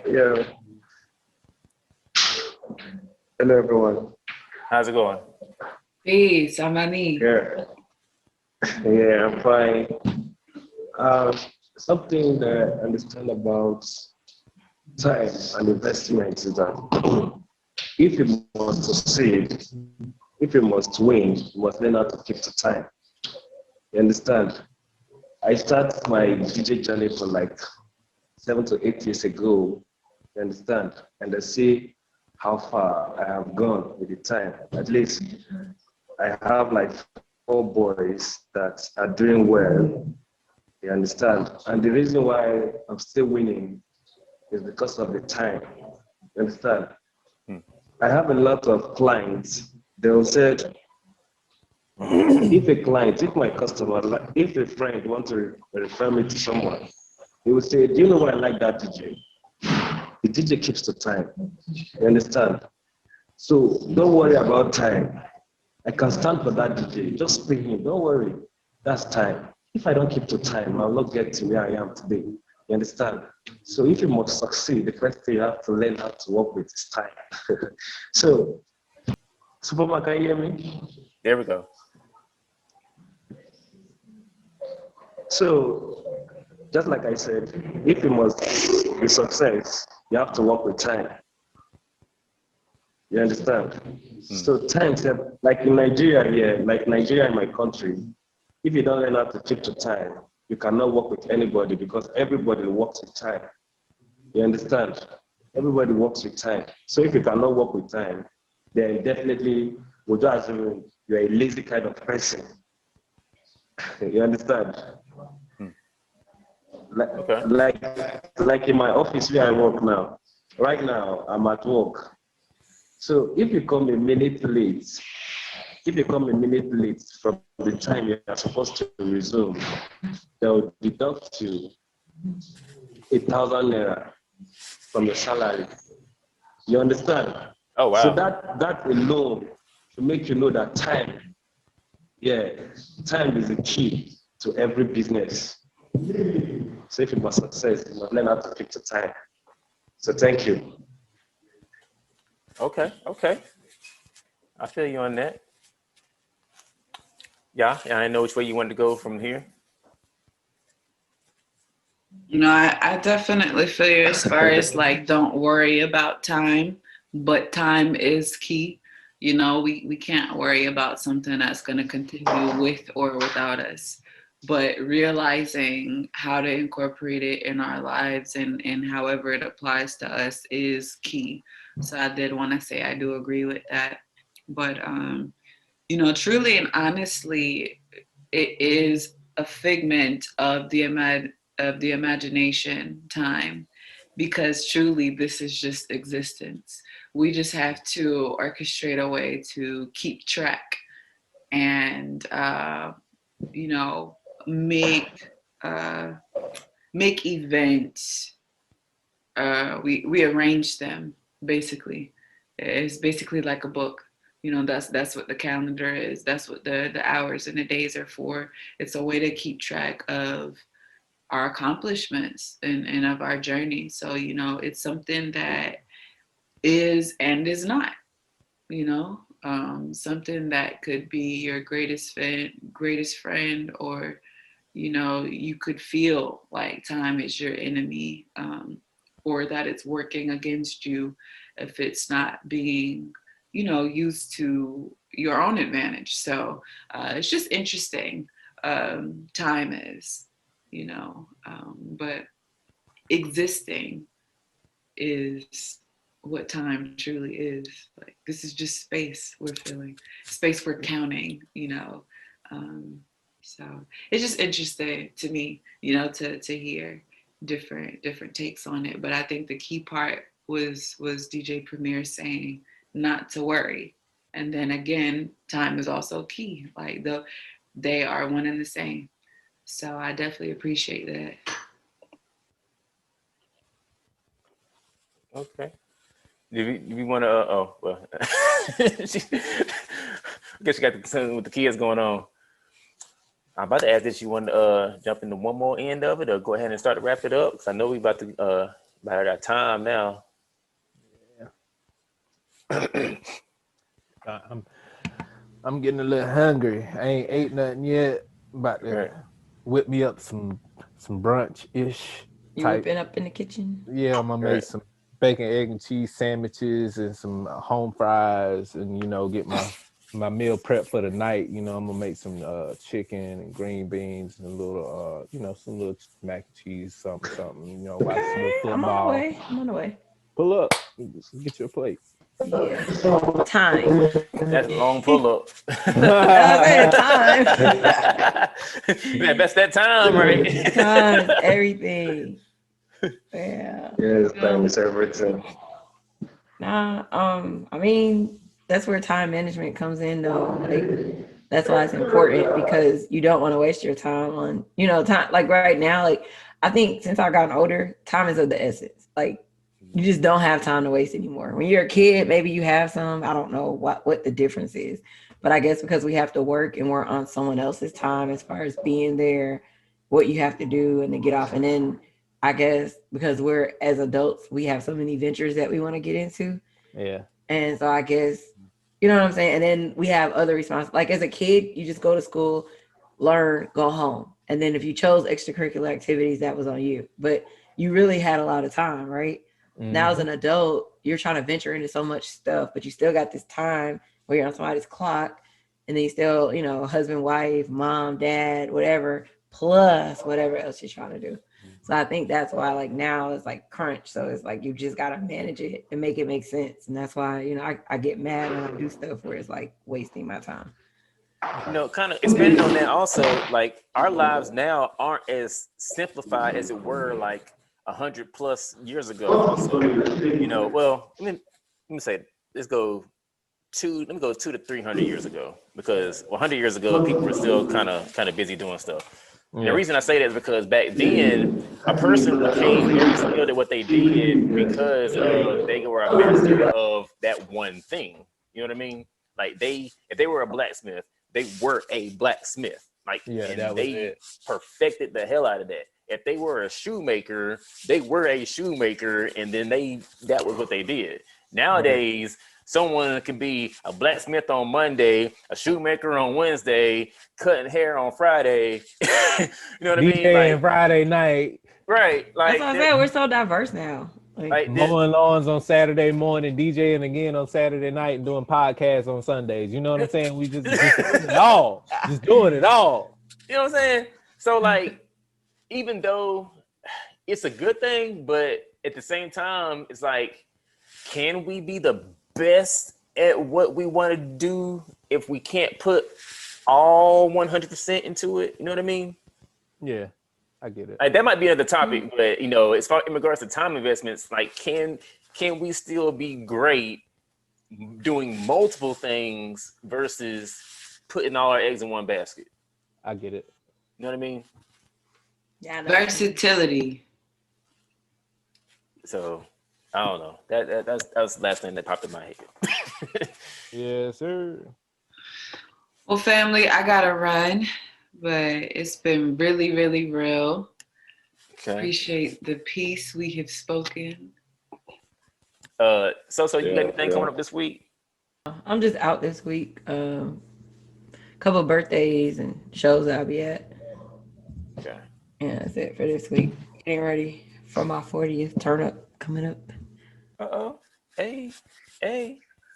Yeah. Hello, everyone. How's it going? Peace, Amani. Yeah. Yeah, I'm fine. Something that I understand about time and investment is that if you must succeed, if you must win, you must learn how to keep the time. You understand? I started my DJ journey for like 7 to 8 years ago. You understand? And I see how far I have gone with the time. At least I have like 4 boys that are doing well. You understand? And the reason why I'm still winning is because of the time. You understand? I have a lot of clients. They'll say, if my customer, if a friend wants to refer me to someone, he will say, do you know why I like that DJ? The DJ keeps the time. You understand? So don't worry about time. I can stand for that DJ. Just pay him. Don't worry. That's time. If I don't keep to time, I'll not get to where I am today. You You understand? So if you must succeed, the first thing you have to learn how to work with is time. So, Superman, can you hear me? There we go. So, just like I said, if you must be success, you have to work with time. You understand? So time, like in Nigeria here, like Nigeria in my country, if you don't learn how to keep to time, you cannot work with anybody because everybody works with time. You understand? Everybody works with time. So if you cannot work with time, then definitely we'll just assume you're a lazy kind of person. You understand? Like in my office where I work now. Right now, I'm at work. So if you come a minute late from the time you are supposed to resume, they'll deduct you 1,000 naira from your salary. You understand? Oh, wow. So that alone to make you know that time is the key to every business. So if you must success, you must learn how to keep the time. So thank you. Okay. I feel you on that. Yeah, I know which way you wanted to go from here. I definitely feel you as far as like, don't worry about time, but time is key. We can't worry about something that's going to continue with or without us, but realizing how to incorporate it in our lives and however it applies to us is key. So I did want to say I do agree with that. But, truly and honestly, it is a figment of the imagination time, because truly this is just existence. We just have to orchestrate a way to keep track and, make events. We arrange them, basically. It's basically like a book. That's what the calendar is. That's what the hours and the days are for. It's a way to keep track of our accomplishments and of our journey. So, it's something that is and is not, something that could be your greatest friend, or, you could feel like time is your enemy, or that it's working against you if it's not being, used to your own advantage. So it's just interesting. Time is, but existing is what time truly is. Like, this is just space we're filling, space we're counting, so it's just interesting to me, to hear different takes on it. But I think the key part was DJ Premier saying not to worry. And then again, time is also key. Like, they are one and the same. So I definitely appreciate that. Okay. Do we want to? I guess you got something with the kids going on. I'm about to ask if you want to jump into one more end of it, or go ahead and start to wrap it up, because I know we about our time now. Yeah. I'm getting a little hungry. I ain't ate nothing yet. About to whip me up some brunch-ish. You whipping up in the kitchen? Yeah, I'm gonna make some bacon, egg, and cheese sandwiches and some home fries, and get my meal prep for the night. I'm gonna make some chicken and green beans and a little some little mac and cheese, something. Watch some little football. I'm on the way. Pull up, get your plate. Yeah. Time. That's a long pull up. Time. Man, that's that time, right? Time, everything. Yeah. Yes, time is everything. I mean, that's where time management comes in, though. Like, that's why it's important, because you don't want to waste your time on, time. Like right now, like, I think since I've gotten older, time is of the essence. Like, you just don't have time to waste anymore. When you're a kid, maybe you have some. I don't know what the difference is, but I guess because we have to work and we're on someone else's time as far as being there, what you have to do and to get off. And then I guess because we're as adults, we have so many ventures that we want to get into. Yeah. And so I guess, you know what I'm saying? And then we have other responsibilities. Like as a kid, you just go to school, learn, go home. And then if you chose extracurricular activities, that was on you. But you really had a lot of time, right? Now as an adult, you're trying to venture into so much stuff, but you still got this time where you're on somebody's clock. And then you still, husband, wife, mom, dad, whatever, plus whatever else you're trying to do. So I think that's why like now it's like crunch. So it's like you just gotta manage it and make it make sense. And that's why, I get mad when I do stuff where it's like wasting my time. Kind of expanding on that also, like our lives now aren't as simplified as it were like 100+ years ago. So, well, let me say, let me go 200 to 300 years ago, because 100 years ago people were still kind of busy doing stuff. And the reason I say that is because back then a person became very skilled at what they did because they were a master of that one thing. You know what I mean? Like if they were a blacksmith, they were a blacksmith. Like, and they perfected the hell out of that. If they were a shoemaker, they were a shoemaker, and then that was what they did. Nowadays, someone can be a blacksmith on Monday, a shoemaker on Wednesday, cutting hair on Friday. You know what I mean? Like Friday night. Right. Like that's what I said. We're so diverse now. Like mowing lawns on Saturday morning, DJing again on Saturday night, and doing podcasts on Sundays. You know what I'm saying? We just doing it all. Just doing it all. You know what I'm saying? So like, even though it's a good thing, but at the same time, it's like, can we be the best at what we want to do if we can't put all 100% into it? You know what I mean? Yeah, I get it. Like, that might be another topic, but as far in regards to time investments, like can we still be great doing multiple things versus putting all our eggs in one basket? I get it. You know what I mean? Yeah. Versatility. So I don't know. That was the last thing that popped in my head. Yes, sir. Well, family, I gotta run, but it's been really, really real. Okay. Appreciate the peace we have spoken. So you got anything coming up this week? I'm just out this week. Couple of birthdays and shows I'll be at. Okay. Yeah, that's it for this week. Getting ready for my 40th turn up coming up. Uh-oh. Hey.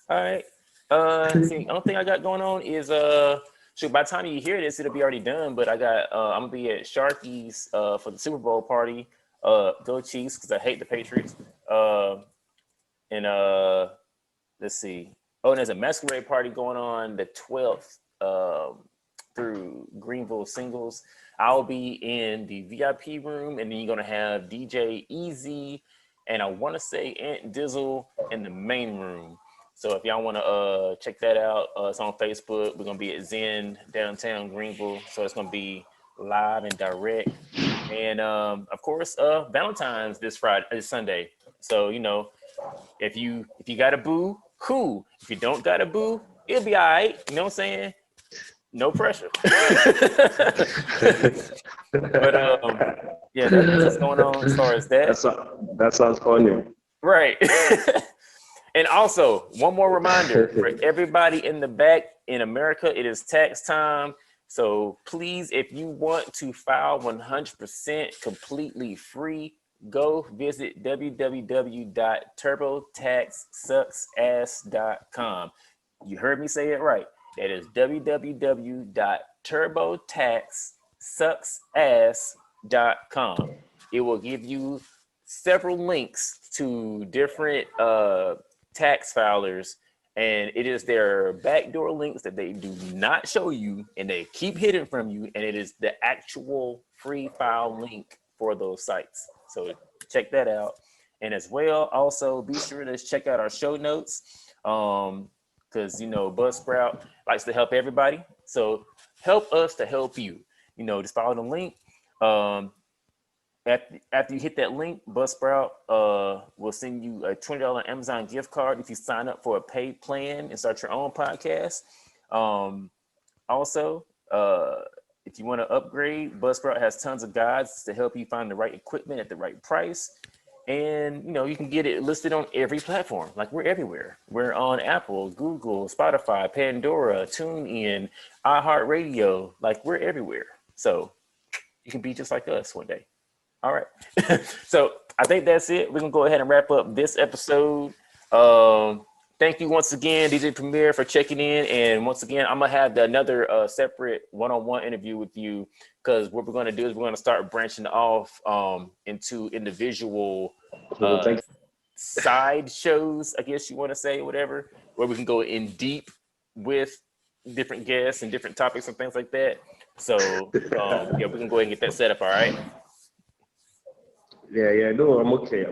All right. See, the only thing I got going on is by the time you hear this, it'll be already done. But I'm gonna be at Sharky's for the Super Bowl party. Go Chiefs, because I hate the Patriots. And let's see. Oh, and there's a masquerade party going on the 12th through Greenville Singles. I'll be in the VIP room, and then you're gonna have DJ Easy, and I want to say Aunt Dizzle in the main room. So if y'all want to check that out, it's on Facebook. We're gonna be at Zen downtown Greenville, so it's gonna be live and direct. And of course, Valentine's this Sunday. So if you got a boo, cool. If you don't got a boo, it'll be all right. You know what I'm saying? No pressure. But yeah, that's what's going on as far as that. That sounds funny. Right. And also, one more reminder for everybody in the back in America, it is tax time. So please, if you want to file 100% completely free, go visit www.turbotaxsucksass.com. You heard me say it right. That is www.turbotaxsucksass.com. It will give you several links to different tax filers, and it is their backdoor links that they do not show you and they keep hidden from you, and it is the actual free file link for those sites. So check that out. And as well, also be sure to check out our show notes, because Buzzsprout likes to help everybody. So help us to help you. Just follow the link. After you hit that link, Buzzsprout will send you a $20 Amazon gift card if you sign up for a paid plan and start your own podcast. Also, If you want to upgrade, Buzzsprout has tons of guides to help you find the right equipment at the right price. And, you know, you can get it listed on every platform. Like, we're everywhere. We're on Apple, Google, Spotify, Pandora, TuneIn, iHeartRadio. Like, we're everywhere. So you can be just like us one day. All right. So I think that's it. We're going to go ahead and wrap up this episode. Thank you once again, DJ Premier, for checking in. And once again, I'm going to have another separate one-on-one interview with you, because what we're going to do is we're going to start branching off into individual side shows, I guess you want to say, whatever, where we can go in deep with different guests and different topics and things like that. So yeah, we can go ahead and get that set up. All right. Yeah. No, I'm okay.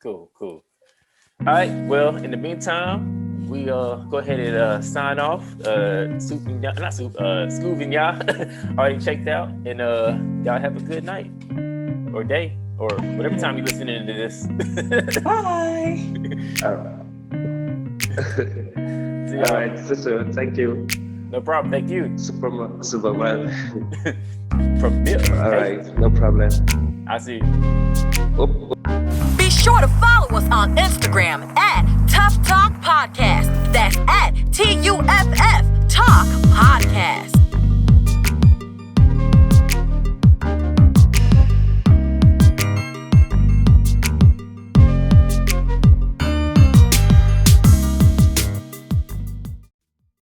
Cool. All right. Well, in the meantime, we go ahead and sign off. Scoov and y'all already checked out, and y'all have a good night or day or whatever time you're listening to this. Bye. All right, sister. Thank you. No problem. Thank you. Superman. From Bill. All right, no problem. I see you. Be sure to follow us on Instagram at Tough Talk Podcast. That's at TUF